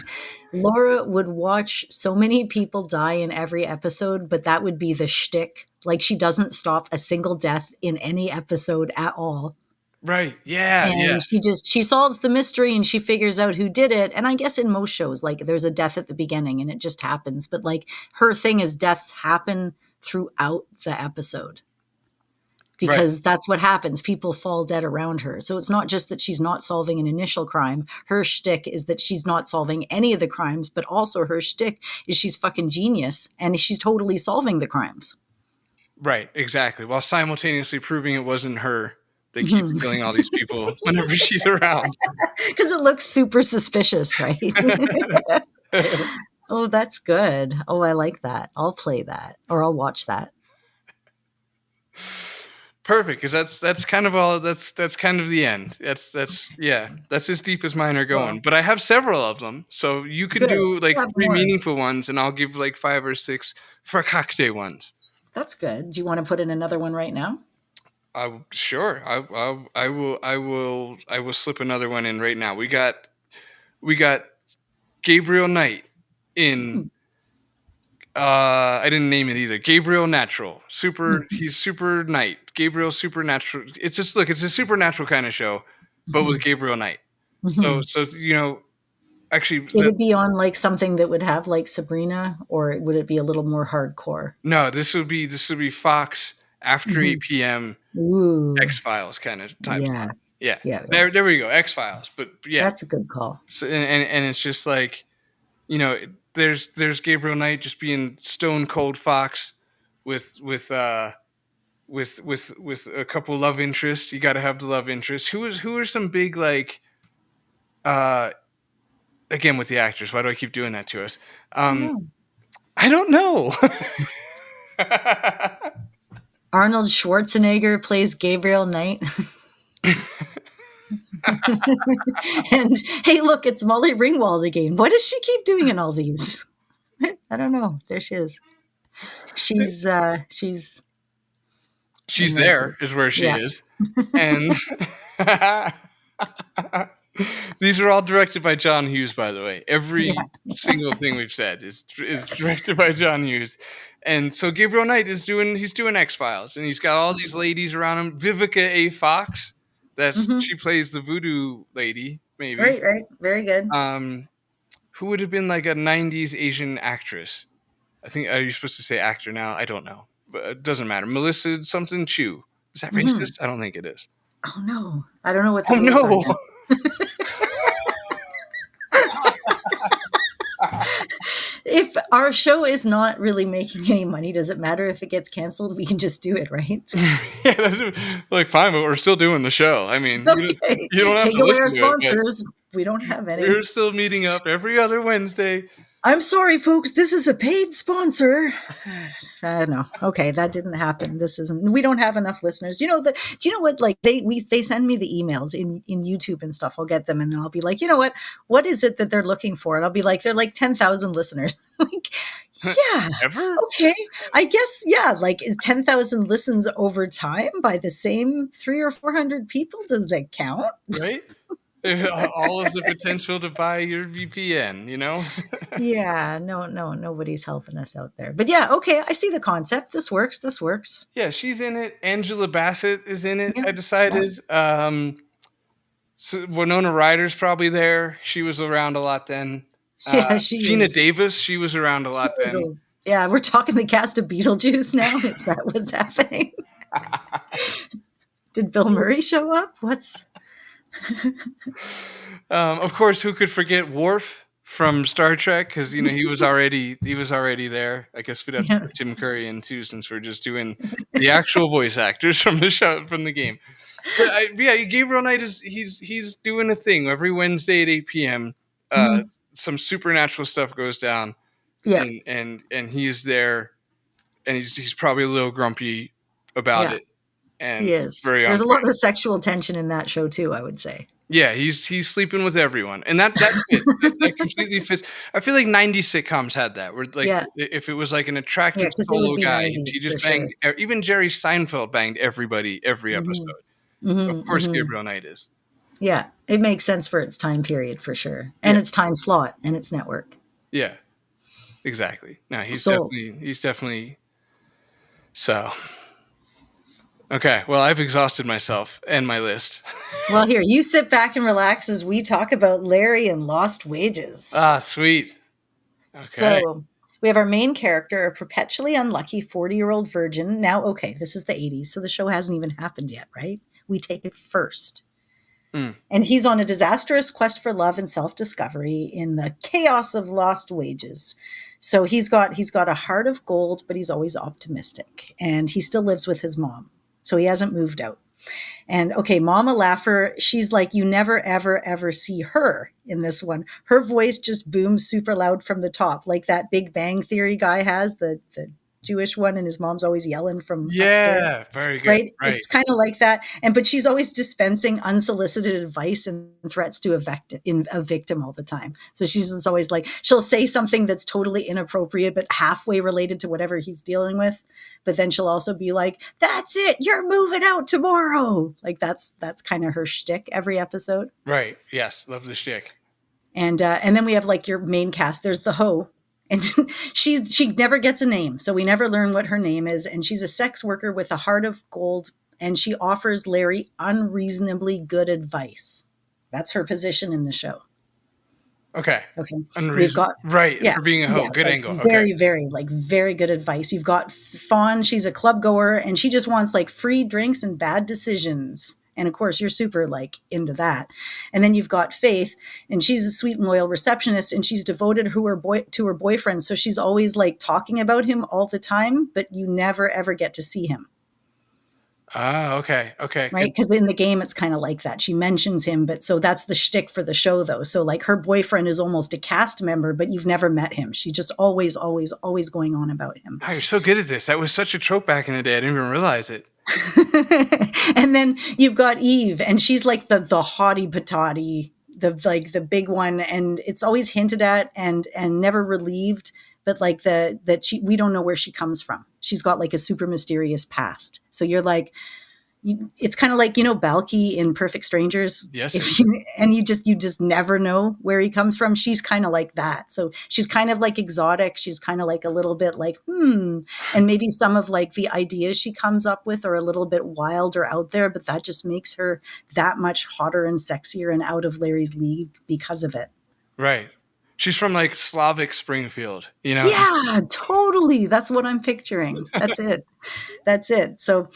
Speaker 3: Laura would watch so many people die in every episode, but that would be the shtick. Like, she doesn't stop a single death in any episode at all.
Speaker 4: Right. Yeah.
Speaker 3: And
Speaker 4: Yes.
Speaker 3: she solves the mystery and she figures out who did it. And I guess in most shows, like, there's a death at the beginning and it just happens. But like, her thing is deaths happen throughout the episode. Because that's what happens. People fall dead around her. So it's not just that she's not solving an initial crime. Her shtick is that she's not solving any of the crimes, but also her shtick is she's fucking genius and she's totally solving the crimes.
Speaker 4: Right, exactly. While simultaneously proving it wasn't her that keeps killing all these people whenever she's around.
Speaker 3: Because it looks super suspicious, right? Oh, that's good. Oh, I like that. I'll play that or I'll watch that.
Speaker 4: Perfect, because that's kind of all. That's kind of the end. That's as deep as mine are going.
Speaker 3: Well,
Speaker 4: but I have several of them, so you can
Speaker 3: good.
Speaker 4: do like
Speaker 3: You have
Speaker 4: 3
Speaker 3: more.
Speaker 4: meaningful ones, and I'll give like 5 or 6 fracacte ones.
Speaker 3: That's good. Do you want to put in another one right now?
Speaker 4: Sure. I will slip another one in right now. We got Gabriel Knight in. I didn't name it either. Gabriel Natural. He's Super Knight. Gabriel Supernatural. It's just it's a supernatural kind of show, but with Gabriel Knight. So actually
Speaker 3: Would it be on like something that would have like Sabrina, or would it be a little more hardcore?
Speaker 4: No, this would be Fox after 8 p.m.
Speaker 3: Ooh.
Speaker 4: X-Files kind of time slot. Yeah.
Speaker 3: Yeah.
Speaker 4: There we go. X-Files. But yeah.
Speaker 3: That's a good call.
Speaker 4: So and it's just like, there's Gabriel Knight just being stone cold Fox with a couple love interests. You got to have the love interests. Who are some big like again with the actors? Why do I keep doing that to us? I don't know.
Speaker 3: Arnold Schwarzenegger plays Gabriel Knight. And hey, look, it's Molly Ringwald again. What does she keep doing in all these? I don't know. There she is. She's
Speaker 4: there is where she is. And these are all directed by John Hughes, by the way. Every single thing we've said is directed by John Hughes. And so Gabriel Knight he's doing X-Files, and he's got all these ladies around him. Vivica A. Fox, she plays the voodoo lady, maybe.
Speaker 3: Right. Very good.
Speaker 4: Who would have been like a 90s Asian actress? I think, are you supposed to say actor now? I don't know, but it doesn't matter. Melissa something Chu. Is that racist? I don't think it is.
Speaker 3: Oh no, I don't know what. Are. If our show is not really making any money, does it matter if it gets canceled? We can just do it, right?
Speaker 4: Yeah, like fine, but we're still doing the show. I mean,
Speaker 3: okay.
Speaker 4: you don't have
Speaker 3: Take
Speaker 4: to
Speaker 3: away
Speaker 4: listen
Speaker 3: our
Speaker 4: to
Speaker 3: sponsors. We don't have any.
Speaker 4: We're still meeting up every other Wednesday.
Speaker 3: I'm sorry, folks. This is a paid sponsor. No, okay, that didn't happen. We don't have enough listeners. Do you know what? Like they send me the emails in YouTube and stuff. I'll get them, and then I'll be like, you know what? What is it that they're looking for? And I'll be like, they're like 10,000 listeners. Like, yeah,
Speaker 4: ever?
Speaker 3: Okay, I guess Like, is 10,000 listens over time by the same 300 or 400 people? Does that count?
Speaker 4: Right. All of the potential to buy your VPN,
Speaker 3: Yeah, no, nobody's helping us out there. But yeah, okay, I see the concept. This works.
Speaker 4: Yeah, she's in it. Angela Bassett is in it. I decided. So Winona Ryder's probably there. She was around a lot then.
Speaker 3: Yeah,
Speaker 4: Gina Davis, she was around a lot then.
Speaker 3: Yeah, we're talking the cast of Beetlejuice now. Is that what's happening? Did Bill Murray show up?
Speaker 4: Of course, who could forget Worf from Star Trek? Because he was already there. I guess we'd have to put Tim Curry in too, since we're just doing the actual voice actors from the show, from the game. But Gabriel Knight he's doing a thing every Wednesday at 8 p.m. Some supernatural stuff goes down.
Speaker 3: Yeah,
Speaker 4: and he's there, and he's probably a little grumpy about it. and
Speaker 3: He is.
Speaker 4: very on
Speaker 3: There's a lot
Speaker 4: point.
Speaker 3: of sexual tension in that show too, I would say.
Speaker 4: Yeah, he's sleeping with everyone, and that fits. That completely fits. I feel like '90s sitcoms had that, where like
Speaker 3: Yeah.
Speaker 4: if it was like an
Speaker 3: Yeah,
Speaker 4: attractive
Speaker 3: because it would
Speaker 4: solo
Speaker 3: be
Speaker 4: guy,
Speaker 3: 90s
Speaker 4: he
Speaker 3: for
Speaker 4: just
Speaker 3: sure.
Speaker 4: banged. Even Jerry Seinfeld banged everybody every
Speaker 3: Hmm.
Speaker 4: episode. So of
Speaker 3: Hmm.
Speaker 4: course,
Speaker 3: Hmm.
Speaker 4: Gabriel Knight is.
Speaker 3: Yeah, it makes sense for its time period for sure,
Speaker 4: Yeah,
Speaker 3: and its time slot and its network.
Speaker 4: yeah, exactly. No,
Speaker 3: So,
Speaker 4: he's definitely so. Okay, well, I've exhausted myself and my list.
Speaker 3: well, here you sit back and relax as we talk about Larry and Lost Wages.
Speaker 4: Ah, sweet. Okay.
Speaker 3: So we have our main character, a perpetually unlucky 40-year-old virgin. Now, okay, this is the 80s, so the show hasn't even happened yet, right? We take it first.
Speaker 4: Mm.
Speaker 3: And he's on a disastrous quest for love and self-discovery in the chaos of lost wages. So he's got a heart of gold, but he's always optimistic. And he still lives with his mom. So he hasn't moved out. And okay, Mama Laugher, she's like, you never, ever, ever see her in this one. Her voice just booms super loud from the top, like that Big Bang Theory guy has, the Jewish one, and his mom's always yelling from upstairs.
Speaker 4: Yeah, very good.
Speaker 3: Right?
Speaker 4: Right.
Speaker 3: It's kind of like that. But she's always dispensing unsolicited advice and threats to a victim all the time. So she's just always like, she'll say something that's totally inappropriate, but halfway related to whatever he's dealing with. But then she'll also be like, that's it, you're moving out tomorrow. Like that's kind of her shtick every episode.
Speaker 4: Right. Yes. Love the shtick.
Speaker 3: And then we have like your main cast. There's the hoe. And she never gets a name. So we never learn what her name is. And she's a sex worker with a heart of gold. And she offers Larry unreasonably good advice. That's her position in the show.
Speaker 4: Okay.
Speaker 3: Okay. We've
Speaker 4: Unreasonable.
Speaker 3: got,
Speaker 4: Right.
Speaker 3: yeah,
Speaker 4: For being a hoe.
Speaker 3: yeah,
Speaker 4: Good
Speaker 3: like
Speaker 4: angle. Okay.
Speaker 3: very, very, like very good advice. You've got Fawn. She's a club goer and she just wants like free drinks and bad decisions. And of course, you're super like into that. And then you've got Faith, and she's a sweet and loyal receptionist, and she's devoted to her boyfriend. So she's always like talking about him all the time, but you never ever get to see him.
Speaker 4: Ah, okay. Okay.
Speaker 3: Right? Because in the game, it's kind of like that. She mentions him, but so that's the shtick for the show, though. So like her boyfriend is almost a cast member, but you've never met him. She just always, always, always going on about him.
Speaker 4: Oh, you're so good at this. That was such a trope back in the day. I didn't even realize it.
Speaker 3: And then you've got Eve, and she's like the hottie patati, the big one, and it's always hinted at and never relieved. But like we don't know where she comes from. She's got like a super mysterious past. So you're like, it's kind of like, Balky in Perfect Strangers.
Speaker 4: Yes.
Speaker 3: And you just never know where he comes from. She's kind of like that. So she's kind of like exotic. She's kind of like a little bit like, and maybe some of like the ideas she comes up with are a little bit wild or out there, but that just makes her that much hotter and sexier and out of Larry's league because of it.
Speaker 4: Right. She's from like Slavic Springfield,
Speaker 3: Yeah, totally. That's what I'm picturing. That's it. That's it. So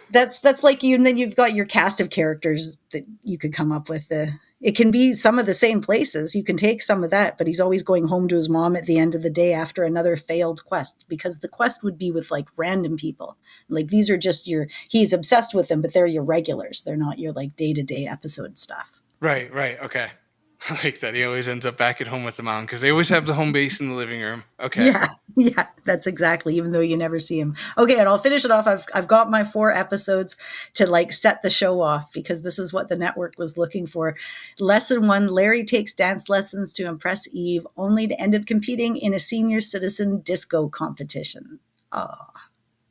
Speaker 3: that's like you, and then you've got your cast of characters that you could come up with. It can be some of the same places. You can take some of that, but he's always going home to his mom at the end of the day after another failed quest, because the quest would be with like random people. Like these are just he's obsessed with them, but they're your regulars. They're not your like day-to-day episode stuff.
Speaker 4: Right. Right. Okay. I like that. He always ends up back at home with the mom because they always have the home base in the living room. Okay.
Speaker 3: Yeah, that's exactly. Even though you never see him. Okay, and I'll finish it off. I've got my 4 episodes to like set the show off because this is what the network was looking for. Lesson 1: Larry takes dance lessons to impress Eve, only to end up competing in a senior citizen disco competition. Oh,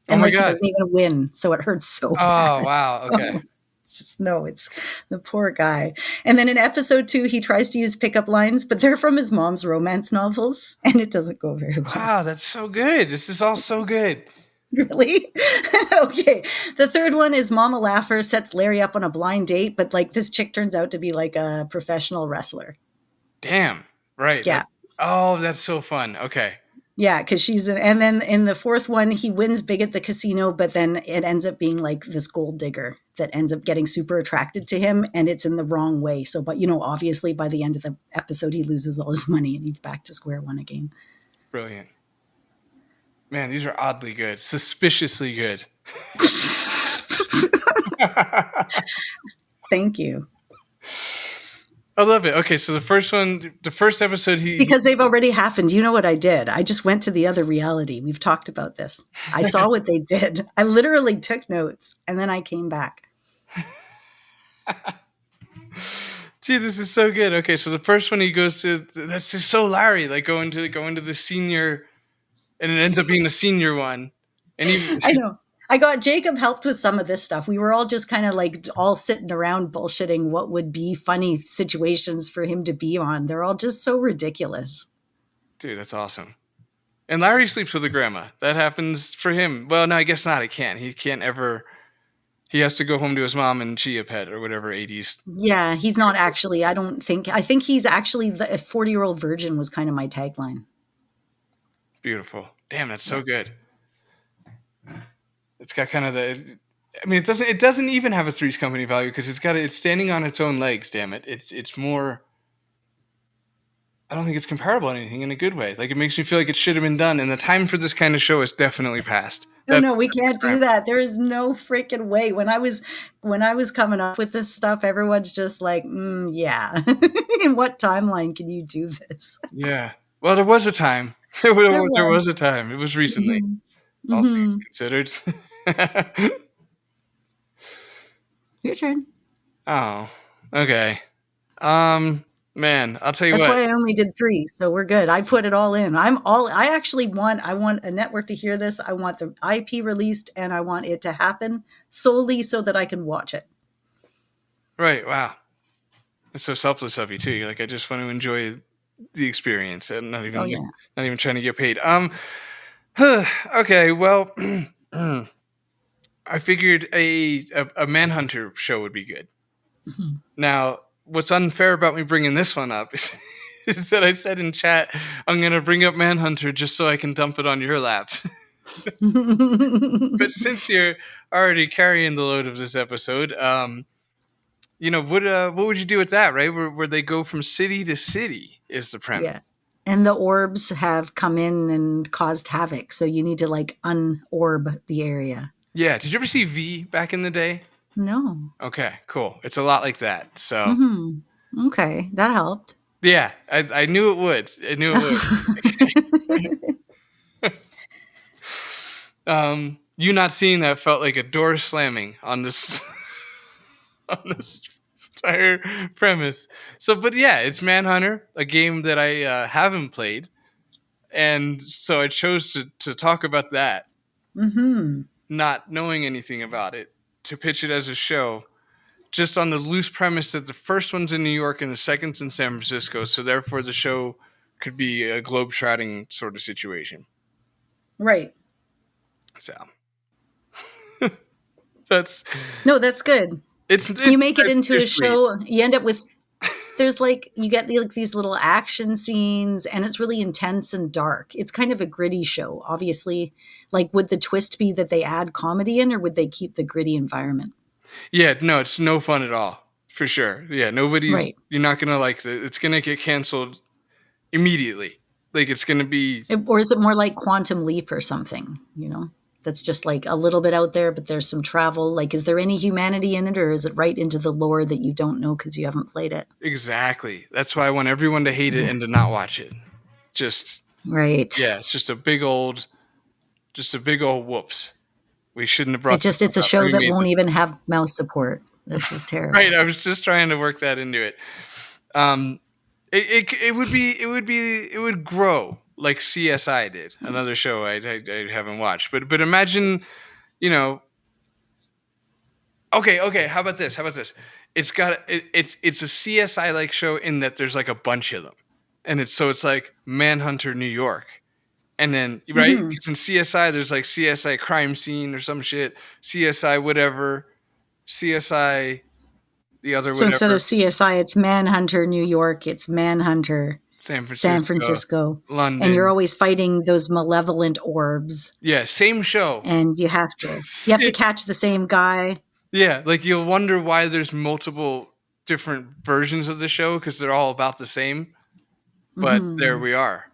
Speaker 3: and
Speaker 4: my
Speaker 3: like
Speaker 4: God.
Speaker 3: he doesn't even win, so it hurts so bad.
Speaker 4: Oh wow. Okay.
Speaker 3: It's the poor guy. And then in episode 2, he tries to use pickup lines, but they're from his mom's romance novels, and it doesn't go very well.
Speaker 4: Wow, that's so good. This is all so good.
Speaker 3: Really? Okay. The third one is Mama Laugher sets Larry up on a blind date, but like this chick turns out to be like a professional wrestler.
Speaker 4: Damn. Right.
Speaker 3: Yeah.
Speaker 4: That's so fun. Okay.
Speaker 3: Yeah, because and then in the fourth one, he wins big at the casino, but then it ends up being like this gold digger that ends up getting super attracted to him, and it's in the wrong way. So, but obviously by the end of the episode, he loses all his money and he's back to square one again.
Speaker 4: Brilliant. Man, these are oddly good. Suspiciously good.
Speaker 3: Thank you.
Speaker 4: I love it. Okay, so the first episode,
Speaker 3: Because they've already happened. You know what I did? I just went to the other reality. We've talked about this. I saw what they did. I literally took notes and then I came back.
Speaker 4: Gee, this is so good. Okay, so the first one he goes to, that's just so Larry, like going to the senior, and it ends up being the senior one. And he,
Speaker 3: I know. I got Jacob helped with some of this stuff. We were all just kind of like all sitting around bullshitting what would be funny situations for him to be on. They're all just so ridiculous.
Speaker 4: dude, that's awesome. And Larry sleeps with a grandma. That happens for him. Well, no, I guess not. He can't ever. He has to go home to his mom and Chia Pet or whatever 80s.
Speaker 3: Yeah, he's not actually. I think he's actually a 40-year-old virgin was kind of my tagline.
Speaker 4: Beautiful. Damn, that's so good. It's got kind of the. I mean, it doesn't even have a Three's Company value because it's standing on its own legs. Damn it, it's more. I don't think it's comparable to anything in a good way. Like, it makes me feel like it should have been done, and the time for this kind of show is definitely past.
Speaker 3: No, we can't do that. There is no freaking way. When I was coming up with this stuff, everyone's just like, yeah. In what timeline can you do this?
Speaker 4: Yeah. Well, there was a time. There was a time. It was recently.
Speaker 3: Mm-hmm.
Speaker 4: All things considered.
Speaker 3: Your turn.
Speaker 4: Oh, okay. Man, I'll tell you
Speaker 3: That's
Speaker 4: what.
Speaker 3: why I only did 3, so we're good. I put it all in. I want a network to hear this. I want the IP released, and I want it to happen solely so that I can watch it.
Speaker 4: Right. Wow. It's so selfless of you too. You're like, I just want to enjoy the experience and not even trying to get paid. Okay. Well, I figured a Manhunter show would be good.
Speaker 3: Mm-hmm.
Speaker 4: Now, what's unfair about me bringing this one up is that I said in chat, I'm going to bring up Manhunter just so I can dump it on your lap. But since you're already carrying the load of this episode, what would you do with that, right? Where they go from city to city is the premise.
Speaker 3: Yeah. And the orbs have come in and caused havoc, so you need to like unorb the area.
Speaker 4: Yeah. Did you ever see V back in the day?
Speaker 3: No.
Speaker 4: Okay, cool. It's a lot like that. So.
Speaker 3: Mm-hmm. Okay, that helped.
Speaker 4: Yeah, I knew it would. I knew it would. You not seeing that felt like a door slamming on this on this entire premise. So, but yeah, it's Manhunter, a game that I haven't played, and so I chose to talk about that, not knowing anything about it, to pitch it as a show, just on the loose premise that the first one's in New York and the second's in San Francisco, so therefore the show could be a globe-trotting sort of situation.
Speaker 3: Right.
Speaker 4: So that's
Speaker 3: good.
Speaker 4: It's
Speaker 3: you make it into a show. You end up with you get these little action scenes, and it's really intense and dark. It's kind of a gritty show. Obviously, like, would the twist be that they add comedy in, or would they keep the gritty environment?
Speaker 4: Yeah, no, it's no fun at all, for sure. Yeah, you're not gonna like it. It's gonna get canceled immediately. Like, it's gonna be,
Speaker 3: or is it more like Quantum Leap or something? That's just like a little bit out there, but there's some travel. Like, is there any humanity in it, or is it right into the lore that you don't know because you haven't played it?
Speaker 4: Exactly. That's why I want everyone to hate it and to not watch it. Just
Speaker 3: right.
Speaker 4: Yeah, it's just a big old whoops. We shouldn't have brought.
Speaker 3: It's a show that won't even have mouse support. This is terrible.
Speaker 4: Right. I was just trying to work that into it. It would grow like CSI did, another show I haven't watched. But imagine, Okay. How about this? It's a CSI like show in that there's like a bunch of them, and it's like Manhunter New York, and then right because in CSI there's like CSI crime scene or some shit, CSI whatever, CSI the other
Speaker 3: so
Speaker 4: whatever.
Speaker 3: Instead of CSI, it's Manhunter New York, it's Manhunter
Speaker 4: San
Speaker 3: Francisco,
Speaker 4: London,
Speaker 3: and you're always fighting those malevolent orbs.
Speaker 4: Yeah, same show,
Speaker 3: and you have to catch the same guy.
Speaker 4: Yeah, like you'll wonder why there's multiple different versions of the show because they're all about the same. But there we are.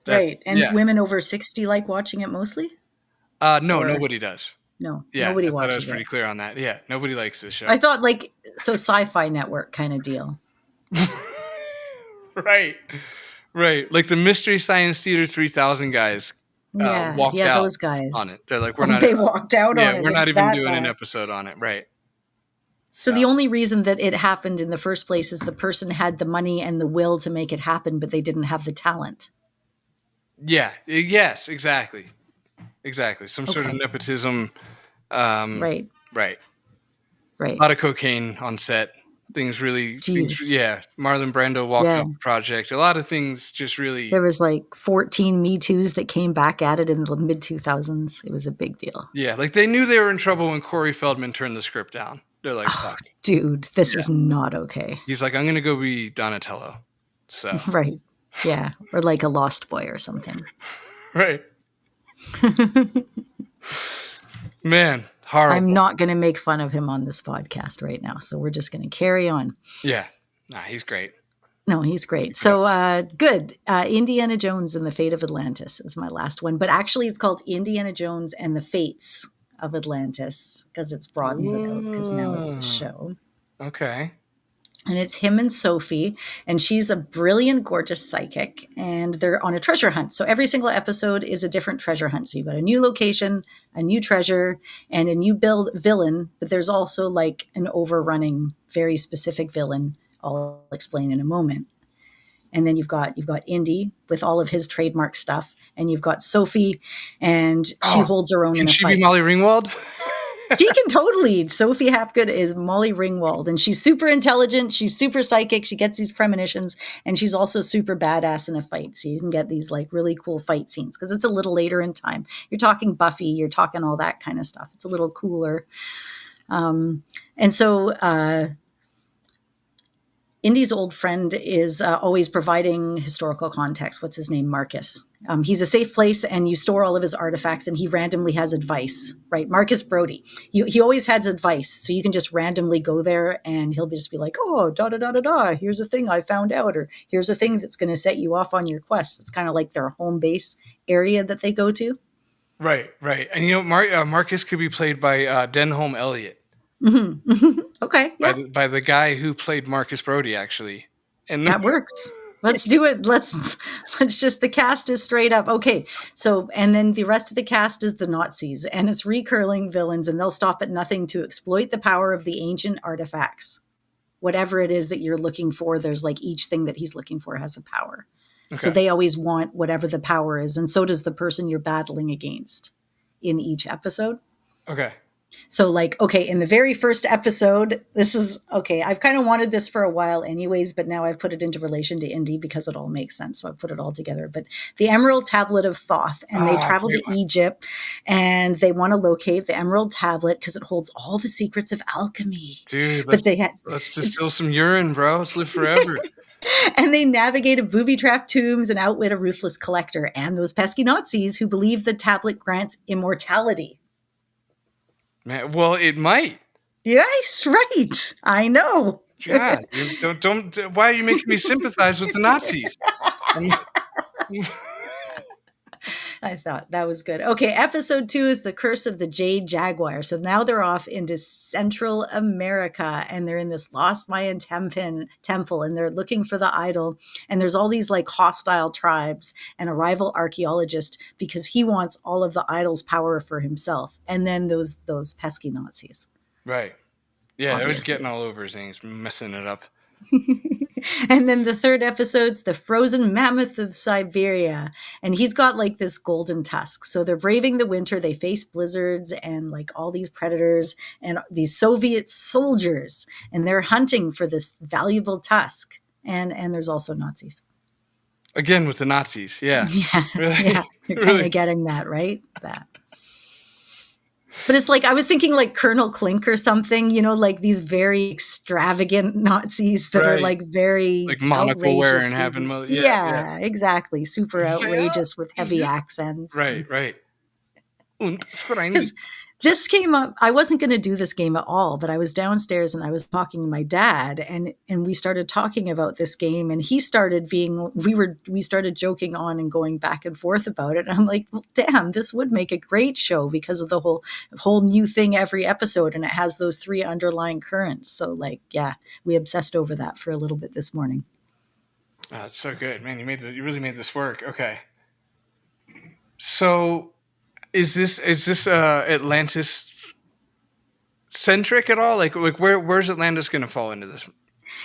Speaker 3: Right. And women over 60 like watching it mostly?
Speaker 4: No, nobody does.
Speaker 3: No,
Speaker 4: yeah,
Speaker 3: nobody watches it.
Speaker 4: I was pretty clear on that. Yeah, nobody likes this show.
Speaker 3: I thought so Sci-Fi Network kind of deal.
Speaker 4: Right. Right. Like the Mystery Science Theater 3000 guys walked
Speaker 3: Yeah,
Speaker 4: out
Speaker 3: those guys.
Speaker 4: on it. They're like,
Speaker 3: They walked out on it.
Speaker 4: we're not
Speaker 3: It's
Speaker 4: even
Speaker 3: that
Speaker 4: doing an
Speaker 3: bad.
Speaker 4: episode on it. Right.
Speaker 3: So the only reason that it happened in the first place is the person had the money and the will to make it happen, but they didn't have the talent.
Speaker 4: Yeah. Yes, exactly. Exactly. Some sort of
Speaker 3: Okay.
Speaker 4: nepotism.
Speaker 3: Right.
Speaker 4: Right.
Speaker 3: Right.
Speaker 4: A lot of cocaine on set. Things,
Speaker 3: Jeez.
Speaker 4: yeah. Marlon Brando walked
Speaker 3: Yeah.
Speaker 4: off the project. A lot of things just really.
Speaker 3: There was like 14 Me Too's that came back at it in the mid 2000s. It was a big deal.
Speaker 4: Yeah, like they knew they were in trouble when Corey Feldman turned the script down. They're like, fuck.
Speaker 3: Dude, this is not okay.
Speaker 4: He's like, I'm going to go be Donatello. So.
Speaker 3: Right. Yeah. Or like a Lost Boy or something.
Speaker 4: Right. Man, horrible.
Speaker 3: I'm not going to make fun of him on this podcast right now. So we're just going to carry on.
Speaker 4: Yeah. Nah, he's great.
Speaker 3: No, he's great. So good. Indiana Jones and the Fate of Atlantis is my last one. But actually, it's called Indiana Jones and the Fates of Atlantis because it's broadens it out because now it's a show.
Speaker 4: Okay.
Speaker 3: And it's him and Sophie, and she's a brilliant, gorgeous psychic, and they're on a treasure hunt. So every single episode is a different treasure hunt. So you've got a new location, a new treasure, and a new villain, but there's also like an overrunning, very specific villain I'll explain in a moment. And then you've got Indy with all of his trademark stuff, and you've got Sophie, and she holds her own in a fight.
Speaker 4: Can she be Molly Ringwald?
Speaker 3: She can totally. Sophie Hapgood is Molly Ringwald, and she's super intelligent. She's super psychic. She gets these premonitions, and she's also super badass in a fight. So you can get these like really cool fight scenes because it's a little later in time. You're talking Buffy, you're talking all that kind of stuff. It's a little cooler. And so Indy's old friend is always providing historical context. What's his name? Marcus. He's a safe place, and you store all of his artifacts, and he randomly has advice, right? Marcus Brody. He always has advice, so you can just randomly go there, and he'll just be like, oh, da-da-da-da-da, here's a thing I found out, or here's a thing that's going to set you off on your quest. It's kind of like their home base area that they go to.
Speaker 4: Right. And you know, Marcus could be played by Denholm Elliott.
Speaker 3: Mm-hmm. Okay. Yeah.
Speaker 4: By the guy who played Marcus Brody, actually. And
Speaker 3: that works. Let's do it. Let's just, the cast is straight up. Okay. So, and then the rest of the cast is the Nazis, and it's recurring villains, and they'll stop at nothing to exploit the power of the ancient artifacts. Whatever it is that you're looking for, there's like each thing that he's looking for has a power. Okay. So they always want whatever the power is. And so does the person you're battling against in each episode.
Speaker 4: Okay.
Speaker 3: So like, okay, in the very first episode, this is, okay, I've kind of wanted this for a while anyways, but now I've put it into relation to Indy because it all makes sense. So I put it all together. But the Emerald Tablet of Thoth, and they travel to Egypt, and they want to locate the Emerald Tablet because it holds all the secrets of alchemy.
Speaker 4: Dude, let's distill some urine, bro. Let's live forever.
Speaker 3: And they navigate booby-trapped tombs and outwit a ruthless collector and those pesky Nazis who believe the tablet grants immortality.
Speaker 4: Man, well, it might.
Speaker 3: Yes, right. I know.
Speaker 4: God, don't. Why are you making me sympathize with the Nazis?
Speaker 3: I thought that was good. Okay, episode 2 is the Curse of the Jade Jaguar. So now they're off into Central America, and they're in this lost Mayan temple, and they're looking for the idol. And there's all these like hostile tribes and a rival archaeologist because he wants all of the idol's power for himself. And then those pesky Nazis.
Speaker 4: Right. Yeah,
Speaker 3: Obviously.
Speaker 4: It was getting all over things, messing it up.
Speaker 3: And then the third episode's the Frozen Mammoth of Siberia, and he's got like this golden tusk. So they're braving the winter, they face blizzards and like all these predators and these Soviet soldiers, and they're hunting for this valuable tusk. And there's also Nazis.
Speaker 4: Again with the Nazis, yeah.
Speaker 3: Yeah,
Speaker 4: really?
Speaker 3: Yeah. You're kind of getting that, right? That. But it's like, I was thinking like Colonel Klink or something, you know, like these very extravagant Nazis that are like very
Speaker 4: like monocle wearing, having
Speaker 3: yeah, exactly, super outrageous with heavy accents.
Speaker 4: Right.
Speaker 3: This came up. I wasn't going to do this game at all, but I was downstairs and I was talking to my dad, and we started talking about this game, and he started we started joking on and going back and forth about it. And I'm like, well, damn, this would make a great show because of the whole new thing every episode, and it has those 3 underlying currents. So like, yeah, we obsessed over that for a little bit this morning.
Speaker 4: Oh, it's so good, man. You really made this work. Okay. So is this Atlantis centric at all? Like where's Atlantis going to fall into this?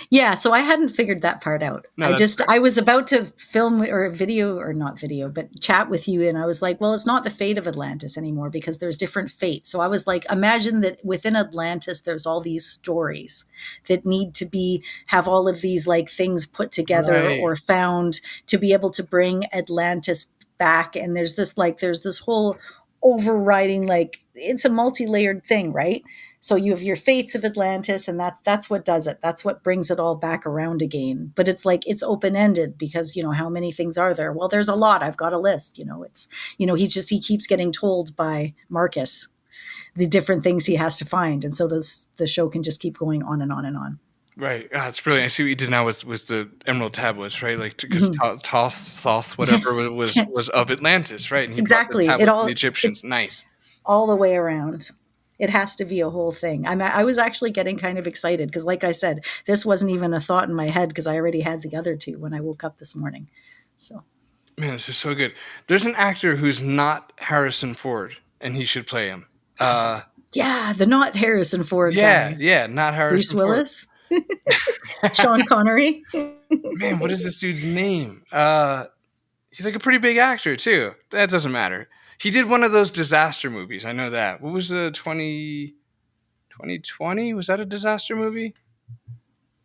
Speaker 3: Yeah, so I hadn't figured that part out.
Speaker 4: No,
Speaker 3: I was about to film or not video, but chat with you, and I was like, well, it's not the fate of Atlantis anymore because there's different fates. So I was like, imagine that within Atlantis, there's all these stories that need to have all of these like things put together or found to be able to bring Atlantis back. And there's this whole overriding, like, it's a multi-layered thing, right? So you have your fates of Atlantis, and that's what does it. That's what brings it all back around again. But it's like, it's open-ended because, how many things are there? Well, there's a lot. I've got a list. He keeps getting told by Marcus the different things he has to find. And so the show can just keep going on and on and on.
Speaker 4: Right. It's brilliant. I see what you did now with the Emerald Tablets, right? Like, because Thoth, whatever, was of Atlantis, right? And he
Speaker 3: exactly.
Speaker 4: Brought the tablet from the Egyptians. Nice.
Speaker 3: All the way around. It has to be a whole thing. I was actually getting kind of excited because, like I said, this wasn't even a thought in my head because I already had the other 2 when I woke up this morning. So,
Speaker 4: man, this is so good. There's an actor who's not Harrison Ford, and he should play him.
Speaker 3: Yeah, the not Harrison Ford guy.
Speaker 4: Yeah, not Harrison Ford.
Speaker 3: Bruce Willis? Sean Connery?
Speaker 4: Man, what is this dude's name? He's like a pretty big actor, too. That doesn't matter. He did one of those disaster movies. I know that. What was the 2020? Was that a disaster movie?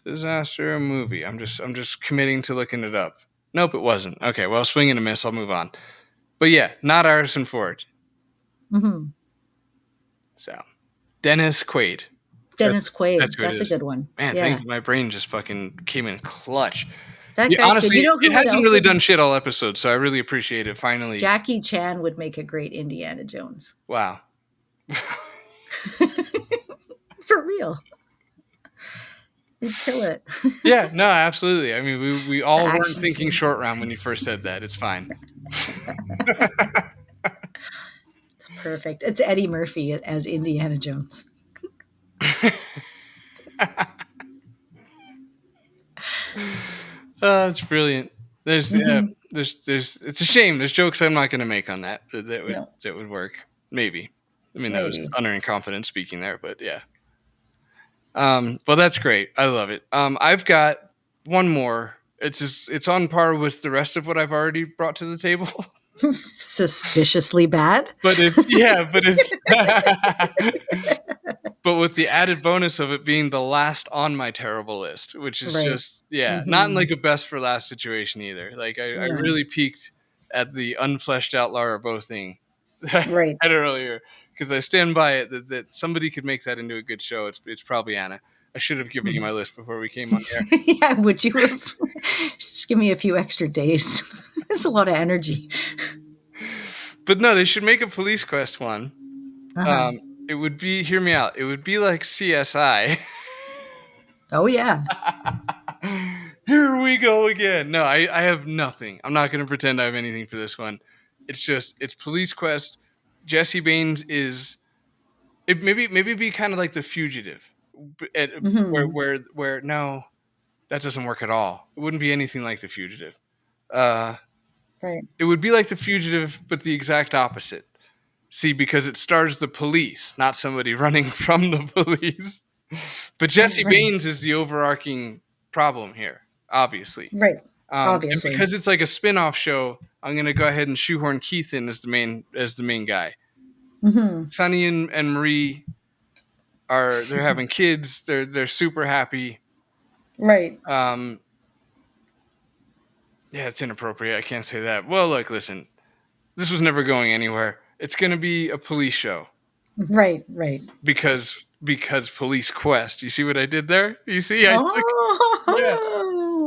Speaker 4: Disaster movie. I'm just committing to looking it up. Nope, it wasn't. Okay, well, swing and a miss. I'll move on. But yeah, not Harrison Ford.
Speaker 3: Mm-hmm.
Speaker 4: So, Dennis Quaid.
Speaker 3: That's a good one.
Speaker 4: Man, thank you. My brain just fucking came in clutch.
Speaker 3: Honestly,
Speaker 4: it hasn't really done shit all episode, so I really appreciate it. Finally,
Speaker 3: Jackie Chan would make a great Indiana Jones.
Speaker 4: Wow.
Speaker 3: For real. You'd kill it.
Speaker 4: Yeah, no, absolutely. I mean, we all weren't thinking short round when you first said that. It's fine.
Speaker 3: It's perfect. It's Eddie Murphy as Indiana Jones.
Speaker 4: It's brilliant. It's a shame. There's jokes I'm not going to make on that would work. Maybe. I mean, that was utter incompetence speaking there, but yeah. Well, that's great. I love it. I've got one more. It's on par with the rest of what I've already brought to the table.
Speaker 3: Suspiciously bad.
Speaker 4: But but with the added bonus of it being the last on my terrible list, which is not in like a best for last situation either. Like I really peaked at the unfleshed out Lara Bow thing that I had earlier, because I stand by it that somebody could make that into a good show. It's probably Anna. I should have given you my list before we came on air.
Speaker 3: Yeah, would you have? Just give me a few extra days. There's a lot of energy.
Speaker 4: But no, they should make a Police Quest one.
Speaker 3: Uh-huh.
Speaker 4: It would be, hear me out, it would be like CSI.
Speaker 3: Oh, yeah.
Speaker 4: Here we go again. No, I have nothing. I'm not going to pretend I have anything for this one. It's Police Quest. Jesse Baines is, maybe be kind of like The Fugitive. Where no, that doesn't work at all. It wouldn't be anything like The Fugitive. Right. It would be like The Fugitive, but the exact opposite. See, because it stars the police, not somebody running from the police. But Jesse Baines is the overarching problem here, obviously. Right. Obviously. And because it's like a spin-off show, I'm going to go ahead and shoehorn Keith in as the main guy. Mm-hmm. Sonny and Marie they're having kids. They're super happy. Right. Yeah, it's inappropriate. I can't say that. Well, look, listen. This was never going anywhere. It's going to be a police show. Right. Because Police Quest. You see what I did there? You see? Wow.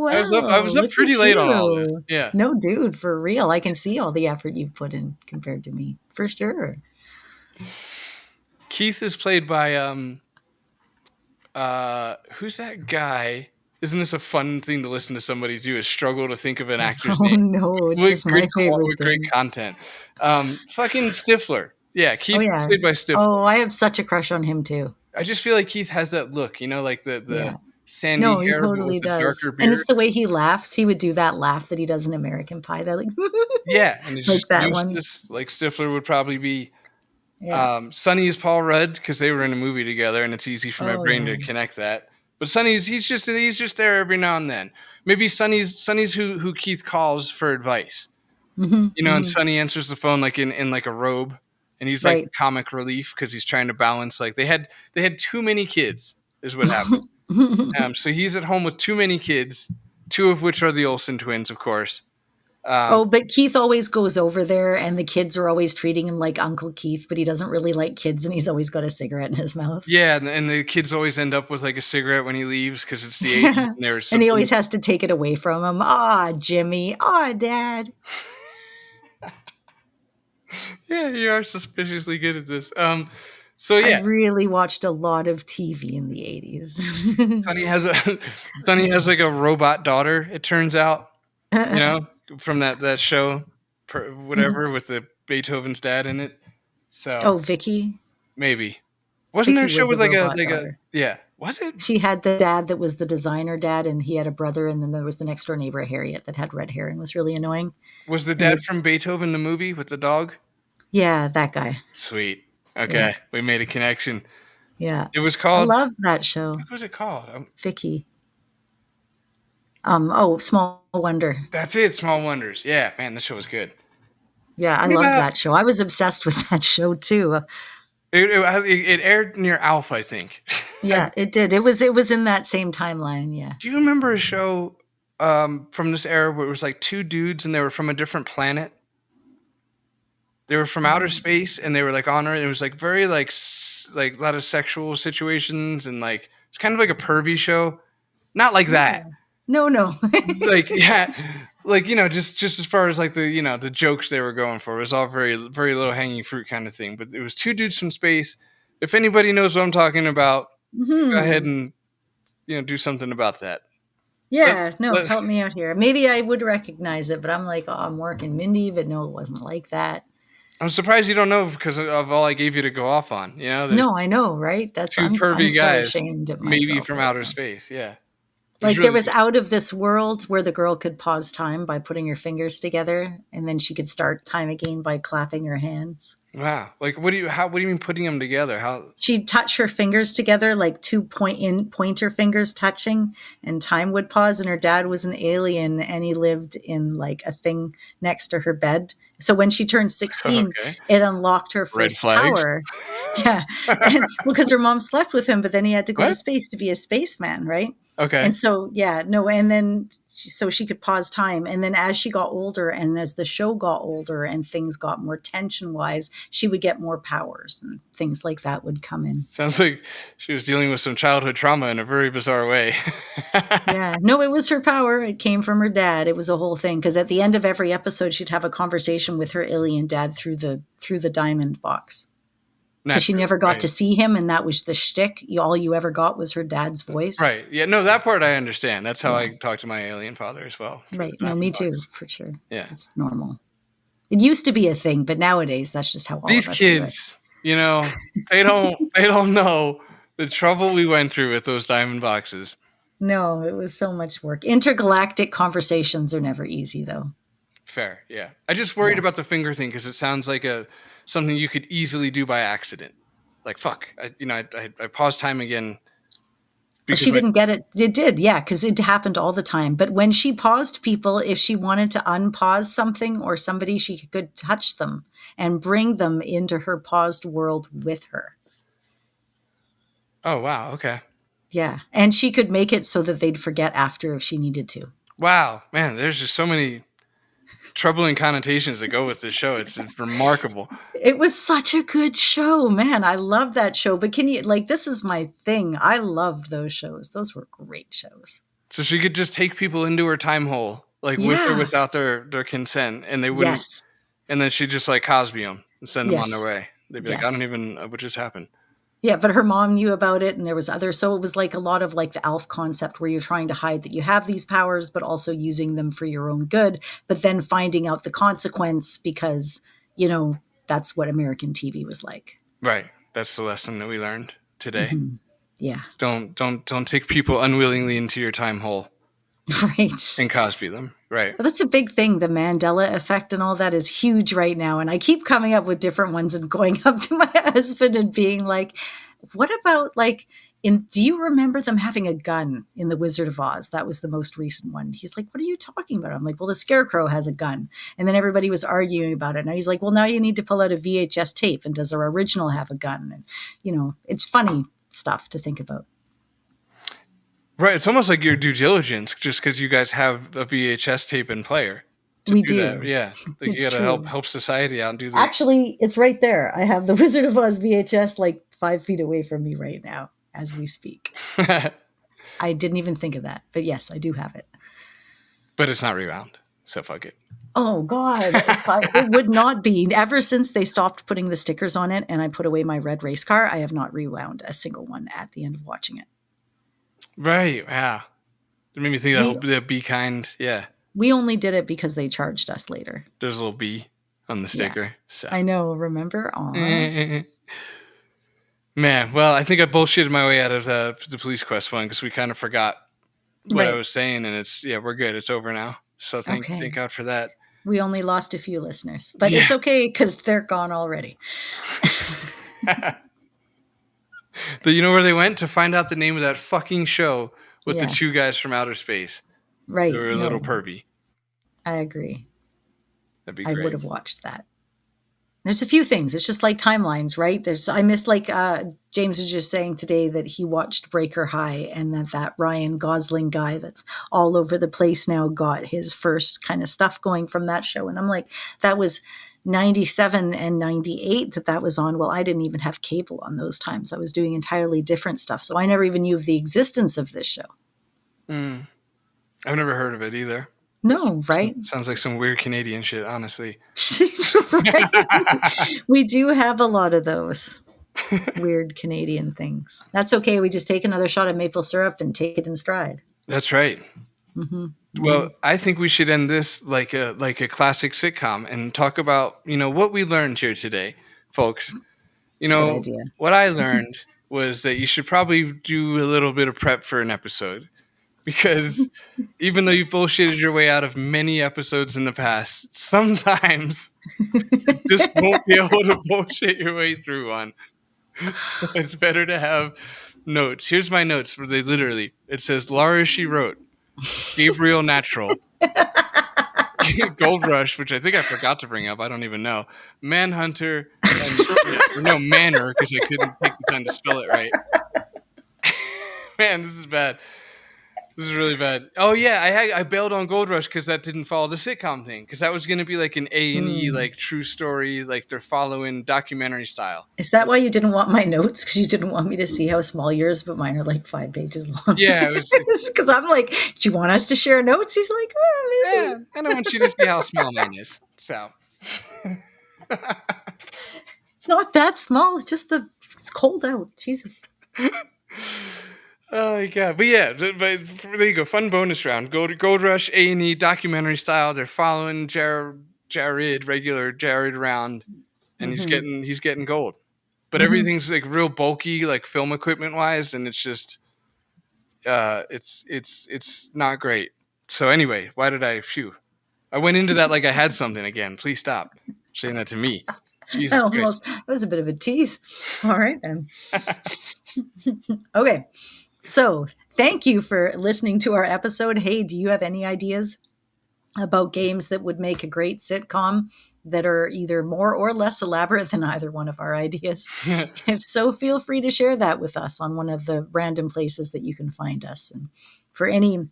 Speaker 4: I was up pretty late on all this. Yeah.
Speaker 3: No, dude, for real. I can see all the effort you've put in compared to me. For sure.
Speaker 4: Keith is played by who's that guy? Isn't this a fun thing to listen to somebody do? Is struggle to think of an actor's
Speaker 3: Oh
Speaker 4: name.
Speaker 3: no, it's
Speaker 4: With
Speaker 3: just my favorite
Speaker 4: great
Speaker 3: thing.
Speaker 4: content. Fucking Stifler. Yeah,
Speaker 3: Oh
Speaker 4: Keith is
Speaker 3: yeah.
Speaker 4: played by Stifler.
Speaker 3: Oh, I have such a crush on him too.
Speaker 4: I just feel like Keith has that look, like the
Speaker 3: Yeah.
Speaker 4: sandy
Speaker 3: No, he
Speaker 4: hair, but
Speaker 3: totally
Speaker 4: with a
Speaker 3: does.
Speaker 4: darker
Speaker 3: And
Speaker 4: beard.
Speaker 3: it's the way he laughs. He would do that laugh that he does in American Pie. That like
Speaker 4: Yeah, and he's
Speaker 3: like
Speaker 4: just
Speaker 3: that one.
Speaker 4: useless. Like Stifler would probably be.
Speaker 3: Yeah.
Speaker 4: Sonny is Paul Rudd because they were in a movie together, and it's easy for my
Speaker 3: Oh
Speaker 4: brain
Speaker 3: yeah.
Speaker 4: to connect that. But Sonny's he's just there every now and then. Maybe Sonny's who Keith calls for advice. And
Speaker 3: Mm-hmm.
Speaker 4: Sonny answers the phone like in like a robe, and he's like
Speaker 3: Right.
Speaker 4: comic relief because he's trying to balance. Like they had too many kids is what happened. So he's at home with too many kids, two of which are the Olsen twins, of course.
Speaker 3: Oh, but Keith always goes over there and the kids are always treating him like Uncle Keith, but he doesn't really like kids and he's always got a cigarette in his mouth.
Speaker 4: Yeah, and the kids always end up with like a cigarette when he leaves because it's the 80s
Speaker 3: Yeah.
Speaker 4: and there's
Speaker 3: And he
Speaker 4: something.
Speaker 3: always has to take it away from him. Ah, Jimmy. Ah, Dad.
Speaker 4: Yeah, you are suspiciously good at this. So
Speaker 3: I
Speaker 4: yeah,
Speaker 3: really watched a lot of TV in the 80s.
Speaker 4: Sonny has like a robot daughter. It turns out, from that show, whatever with the Beethoven's dad in it. So
Speaker 3: Oh, Vicky.
Speaker 4: maybe wasn't there a
Speaker 3: Vicky
Speaker 4: show
Speaker 3: was
Speaker 4: with
Speaker 3: the
Speaker 4: like a
Speaker 3: robot daughter.
Speaker 4: yeah? Was it?
Speaker 3: She had the dad that was the designer dad, and he had a brother, and then there was the next door neighbor, Harriet, that had red hair and was really annoying.
Speaker 4: Was the
Speaker 3: And
Speaker 4: dad from Beethoven the movie with the dog?
Speaker 3: yeah, that guy.
Speaker 4: Sweet. Okay,
Speaker 3: Yeah.
Speaker 4: we made a connection.
Speaker 3: Yeah.
Speaker 4: It was
Speaker 3: I
Speaker 4: called.
Speaker 3: love that show.
Speaker 4: What was it called?
Speaker 3: Vicky. Small Wonder.
Speaker 4: That's it. Small Wonders. Yeah, man, this show was good.
Speaker 3: Yeah, I loved that show. I was obsessed with that show too.
Speaker 4: It aired near Alpha, I think.
Speaker 3: Yeah, it did. It was in that same timeline. Yeah.
Speaker 4: Do you remember a show from this era where it was like two dudes and they were from a different planet? They were from outer space and they were like on Earth. It was like very like a lot of sexual situations and like it's kind of like a pervy show. Not like that.
Speaker 3: No.
Speaker 4: Like yeah, like just as far as like the the jokes they were going for, it was all very very low hanging fruit kind of thing. But it was two dudes from space. If anybody knows what I'm talking about, go ahead and do something about that.
Speaker 3: Yeah, help me out here. Maybe I would recognize it, but I'm like, oh, I'm working Mindy, but no, it wasn't like that.
Speaker 4: I'm surprised you don't know because of all I gave you to go off on.
Speaker 3: No, I know, right? That's
Speaker 4: two
Speaker 3: I'm
Speaker 4: pervy
Speaker 3: so
Speaker 4: guys,
Speaker 3: ashamed of myself.
Speaker 4: maybe from outer space. Yeah,
Speaker 3: Like there was Out of This World where the girl could pause time by putting her fingers together, and then she could start time again by clapping her hands.
Speaker 4: Wow, like what do you mean putting them together? How
Speaker 3: she'd touch her fingers together, like two pointer fingers touching, and time would pause. And her dad was an alien, and he lived in like a thing next to her bed. So when she turned 16, it unlocked her first power. Yeah, because her mom slept with him, but then he had to go to space to be a spaceman, right?
Speaker 4: Okay.
Speaker 3: And so, and then so she could pause time. And then as she got older and as the show got older and things got more tension wise, she would get more powers and things like that would come in.
Speaker 4: Sounds like she was dealing with some childhood trauma in a very bizarre way.
Speaker 3: Yeah, no, it was her power. It came from her dad. It was a whole thing. Because at the end of every episode, she'd have a conversation with her alien dad through the diamond box. Because she never got to see him, and that was the shtick. All you ever got was her dad's voice.
Speaker 4: Right. Yeah, no, that part I understand. That's how I talk to my alien father as well.
Speaker 3: Right. No, me too, for sure.
Speaker 4: Yeah.
Speaker 3: It's normal. It used to be a thing, but nowadays that's just how all
Speaker 4: these
Speaker 3: of us
Speaker 4: kids, they don't know the trouble we went through with those diamond boxes.
Speaker 3: No, it was so much work. Intergalactic conversations are never easy, though.
Speaker 4: Fair, yeah. I just worried about the finger thing because it sounds like something you could easily do by accident. Like fuck, I paused time again.
Speaker 3: But she didn't get it. It did, yeah, because it happened all the time. But when she paused people, if she wanted to unpause something or somebody, she could touch them and bring them into her paused world with her.
Speaker 4: Oh, wow. Okay.
Speaker 3: Yeah. And she could make it so that they'd forget after if she needed to.
Speaker 4: Wow. Man, there's just so many troubling connotations that go with this show. It's remarkable.
Speaker 3: It was such a good show, man. I love that show. But this is my thing. I loved those shows. Those were great shows.
Speaker 4: So she could just take people into her time hole, like with or without their consent, and they wouldn't. Yes. And then she'd just like Cosby them and send them on their way. They'd be like, I don't even know what just happened.
Speaker 3: Yeah, but her mom knew about it, and there was other. So it was like a lot of like the Alf concept, where you're trying to hide that you have these powers, but also using them for your own good. But then finding out the consequence because that's what American TV was like.
Speaker 4: Right. That's the lesson that we learned today.
Speaker 3: Mhm. Yeah,
Speaker 4: Don't take people unwillingly into your time hole
Speaker 3: right.
Speaker 4: and Cosby them. Right.
Speaker 3: But that's a big thing. The Mandela effect and all that is huge right now. And I keep coming up with different ones and going up to my husband and being like, what about do you remember them having a gun in The Wizard of Oz? That was the most recent one. He's like, what are you talking about? I'm like, well, the Scarecrow has a gun. And then everybody was arguing about it. And he's like, well, now you need to pull out a VHS tape. And does our original have a gun? And, it's funny stuff to think about.
Speaker 4: Right. It's almost like your due diligence just because you guys have a VHS tape and player.
Speaker 3: We do.
Speaker 4: That. Yeah. Like you got to help society out and do that.
Speaker 3: Actually, it's right there. I have the Wizard of Oz VHS like 5 feet away from me right now as we speak. I didn't even think of that. But yes, I do have it.
Speaker 4: But it's not rewound. So fuck it.
Speaker 3: Oh, God. It would not be. Ever since they stopped putting the stickers on it and I put away my red race car, I have not rewound a single one at the end of watching it.
Speaker 4: Right. Yeah. It made me think of the Be Kind. Yeah.
Speaker 3: We only did it because they charged us later.
Speaker 4: There's a little bee on the sticker.
Speaker 3: Yeah.
Speaker 4: So.
Speaker 3: I know. Remember?
Speaker 4: Man, well, I think I bullshitted my way out of the police quest one because we kind of forgot what I was saying, and we're good. It's over now. So thank God for that.
Speaker 3: We only lost a few listeners, but it's okay because they're gone already.
Speaker 4: You know where they went? To find out the name of that fucking show with the two guys from outer space.
Speaker 3: Right.
Speaker 4: They were a little pervy.
Speaker 3: I agree.
Speaker 4: That'd be great.
Speaker 3: I would have watched that. There's a few things. It's just like timelines, right? I missed James was just saying today that he watched Breaker High and that Ryan Gosling guy that's all over the place now got his first kind of stuff going from that show. And I'm like, that was 97 and 98 that was on. Well, I didn't even have cable on those times. I was doing entirely different stuff. So I never even knew of the existence of this show.
Speaker 4: I've never heard of it either.
Speaker 3: No, right?
Speaker 4: Sounds like some weird Canadian shit, honestly.
Speaker 3: We do have a lot of those weird Canadian things. That's okay. We just take another shot of maple syrup and take it in stride.
Speaker 4: That's right.
Speaker 3: Mm-hmm.
Speaker 4: Well, I think we should end this like a classic sitcom and talk about, what we learned here today, folks. What I learned was that you should probably do a little bit of prep for an episode. Because even though you bullshitted your way out of many episodes in the past, sometimes you just won't be able to bullshit your way through one. So it's better to have notes. Here's my notes. It says, Laura, she wrote, Gabriel Natural, Gold Rush, which I think I forgot to bring up. I don't even know. Manhunter, and Manor, because I couldn't take the time to spell it right. Man, this is bad. This is really bad. Oh yeah, I bailed on Gold Rush because that didn't follow the sitcom thing. Because that was going to be like an A&E, like true story, like they're following documentary style.
Speaker 3: Is that why you didn't want my notes? Because you didn't want me to see how small yours, but mine are like 5 pages long.
Speaker 4: Yeah, it was.
Speaker 3: Because I'm like, do you want us to share notes? He's like, maybe.
Speaker 4: Yeah, I don't want you to see how small mine is. So
Speaker 3: it's not that small. It's just it's cold out. Jesus.
Speaker 4: Oh my God. But yeah, there you go. Fun bonus round. Gold Rush, A&E, documentary style. They're following regular Jared around, and he's getting gold. But everything's like real bulky, like film equipment wise, and it's just it's not great. So anyway, I went into that like I had something again. Please stop saying that to me. Jesus Christ.
Speaker 3: That was a bit of a tease. All right then. Okay. So thank you for listening to our episode. Hey, do you have any ideas about games that would make a great sitcom that are either more or less elaborate than either one of our ideas? If so, feel free to share that with us on one of the random places that you can find us. And for any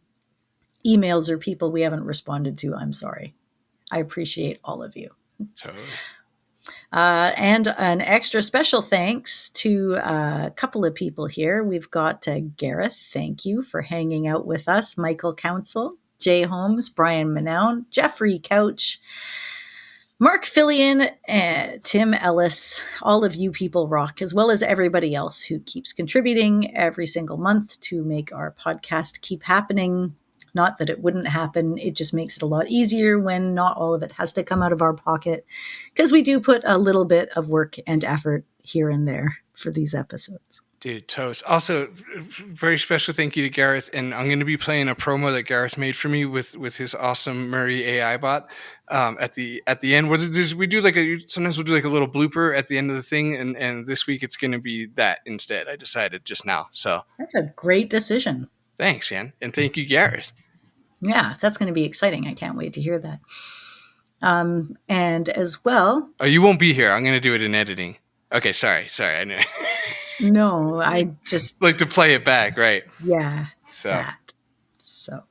Speaker 3: emails or people we haven't responded to, I'm sorry. I appreciate all of you.
Speaker 4: Totally.
Speaker 3: And an extra special thanks to a couple of people here. We've got Gareth, thank you for hanging out with us. Michael Council, Jay Holmes, Brian Manown, Jeffrey Couch, Mark Fillion, Tim Ellis, all of you people rock, as well as everybody else who keeps contributing every single month to make our podcast keep happening. Not that it wouldn't happen, it just makes it a lot easier when not all of it has to come out of our pocket, because we do put a little bit of work and effort here and there for these episodes.
Speaker 4: Dude, toast. Also, very special thank you to Gareth, and I'm going to be playing a promo that Gareth made for me with his awesome Murray AI bot at the end. We do sometimes we'll do like a little blooper at the end of the thing, and this week it's going to be that instead. I decided just now, so
Speaker 3: That's a great decision.
Speaker 4: Thanks, Jan, and thank you, Gareth.
Speaker 3: Yeah, that's going to be exciting. I can't wait to hear that. And as well.
Speaker 4: Oh, you won't be here. I'm going to do it in editing. Okay, sorry. I know.
Speaker 3: No, I just
Speaker 4: like to play it back, right?
Speaker 3: Yeah.
Speaker 4: So.
Speaker 3: That. So.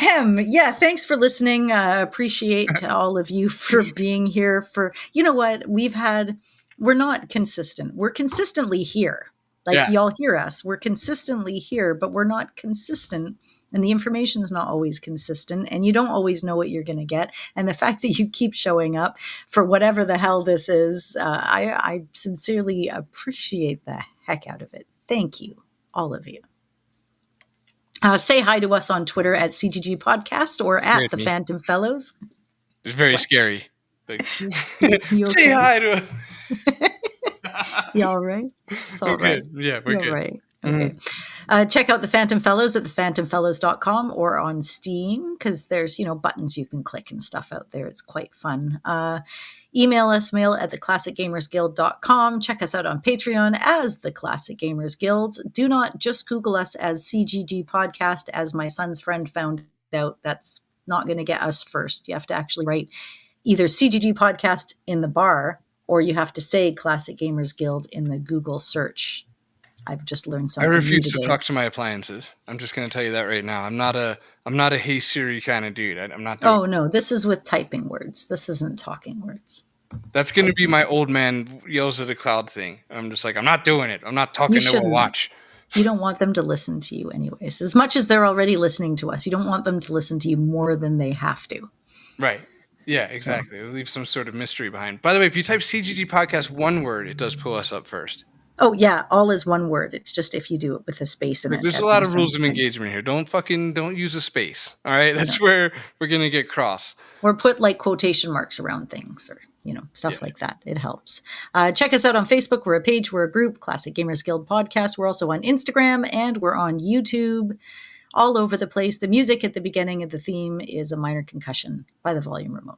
Speaker 3: Yeah, thanks for listening. Appreciate all of you for being here. You know what? We're not consistent. We're consistently here. Y'all hear us. We're consistently here, but we're not consistent. And the information is not always consistent, and you don't always know what you're going to get. And the fact that you keep showing up for whatever the hell this is, I sincerely appreciate the heck out of it. Thank you, all of you. Say hi to us on Twitter at CGG Podcast or at the Phantom Fellows.
Speaker 4: It's very scary.
Speaker 3: You okay?
Speaker 4: Say hi to us.
Speaker 3: You all right? It's all right.
Speaker 4: Good. Yeah, we're good.
Speaker 3: Right. Okay. Check out the Phantom Fellows at thephantomfellows.com or on Steam, because there's, buttons you can click and stuff out there. It's quite fun. Email us, mail at theclassicgamersguild.com. Check us out on Patreon as The Classic Gamers Guild. Do not just Google us as CGG Podcast, as my son's friend found out. That's not going to get us first. You have to actually write either CGG Podcast in the bar, or you have to say Classic Gamers Guild in the Google search. I've just learned something.
Speaker 4: I refuse to talk to my appliances. I'm just going to tell you that right now. I'm not a Hey Siri kind of dude. I'm not.
Speaker 3: No, this is with typing words. This isn't talking words.
Speaker 4: That's going to be my old man yells at a cloud thing. I'm just like, I'm not doing it. I'm not talking to a watch.
Speaker 3: You don't want them to listen to you anyways. As much as they're already listening to us, you don't want them to listen to you more than they have to.
Speaker 4: Right. Yeah, exactly. It'll leave some sort of mystery behind. By the way, if you type CGG Podcast one word, it does pull us up first.
Speaker 3: Oh, yeah. All is one word. It's just if you do it with a space in it.
Speaker 4: There's a lot of rules of engagement here. Don't use a space. All right. That's where we're going to get cross.
Speaker 3: Or put quotation marks around things or, stuff like that. It helps. Check us out on Facebook. We're a page. We're a group. Classic Gamers Guild Podcast. We're also on Instagram and we're on YouTube. All over the place. The music at the beginning of the theme is A Minor Concussion by the Volume Remote.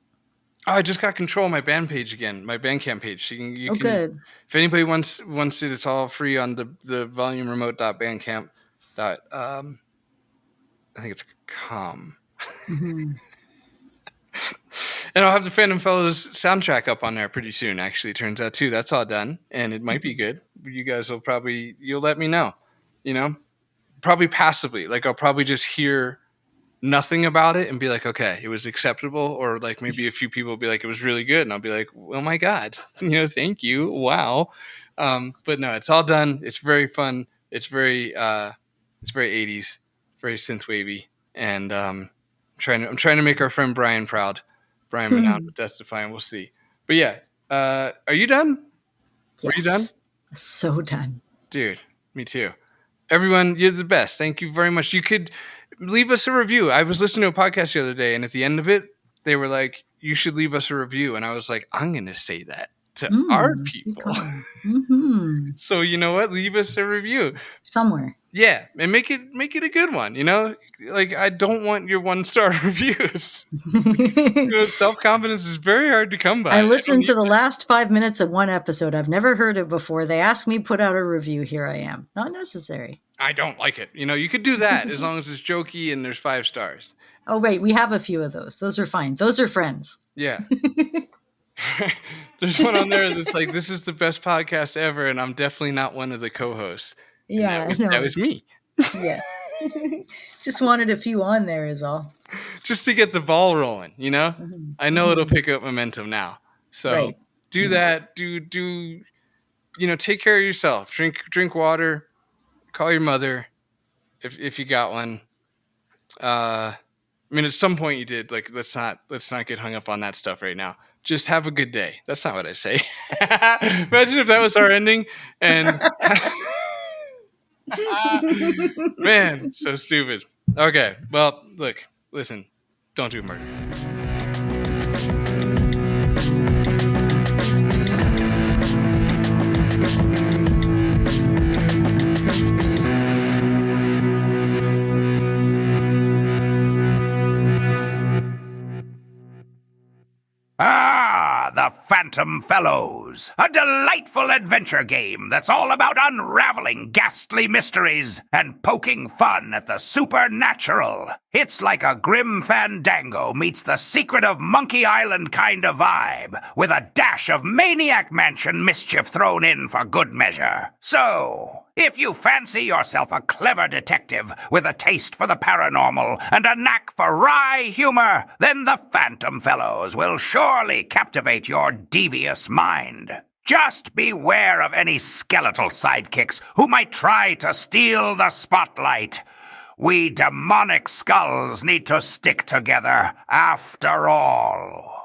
Speaker 4: Oh, I just got control of my band page again, my Bandcamp page. So you can,
Speaker 3: good.
Speaker 4: If anybody wants it, it's all free on the volumeremote.bandcamp. I think it's com.
Speaker 3: Mm-hmm.
Speaker 4: And I'll have the Phantom Fellows soundtrack up on there pretty soon. Actually, turns out too. That's all done, and it might be good. You guys you'll let me know. Probably passively. I'll probably just hear nothing about it and be like, okay, it was acceptable, or maybe a few people will be like, it was really good, and I'll be like, oh my god, thank you, wow. But no, it's all done. It's very fun. It's very 80s, very synth wavy, and I'm trying to make our friend Brian proud. Brian Manown with Testifying. We'll see. But yeah, are you done?
Speaker 3: Yes.
Speaker 4: Were you done?
Speaker 3: So done,
Speaker 4: dude. Me too. Everyone, you're the best. Thank you very much. You could leave us a review. I was listening to a podcast the other day, and at the end of it, they were like, you should leave us a review. And I was like, I'm going to say that to our people.
Speaker 3: Mm-hmm.
Speaker 4: So you know what? Leave us a review.
Speaker 3: Somewhere. Yeah.
Speaker 4: And make it a good one. I don't want your 1-star reviews. Self-confidence is very hard to come by.
Speaker 3: I listened to the last 5 minutes of one episode. I've never heard it before. They asked me put out a review. Here I am. Not necessary.
Speaker 4: I don't like it. You could do that as long as it's jokey and there's 5 stars.
Speaker 3: Oh, wait. We have a few of those. Those are fine. Those are friends.
Speaker 4: Yeah. There's one on there that's like, this is the best podcast ever, and I'm definitely not one of the co-hosts.
Speaker 3: Yeah,
Speaker 4: that was me.
Speaker 3: Yeah. Just wanted a few on there is all.
Speaker 4: Just to get the ball rolling, Mm-hmm. I know it'll pick up momentum now. So do that. Do take care of yourself. Drink water. Call your mother if you got one. I mean, at some point you did. Like, let's not get hung up on that stuff right now. Just have a good day. That's not what I say. Imagine if that was our ending. And man, so stupid. Okay, well, look, listen, don't do murder.
Speaker 5: Ah, the Phantom Fellows, a delightful adventure game that's all about unraveling ghastly mysteries and poking fun at the supernatural. It's like a grim fandango meets the Secret of Monkey Island kind of vibe, with a dash of Maniac Mansion mischief thrown in for good measure. So, if you fancy yourself a clever detective with a taste for the paranormal and a knack for wry humor, then the Phantom Fellows will surely captivate your devious mind. Just beware of any skeletal sidekicks who might try to steal the spotlight. We demonic skulls need to stick together after all.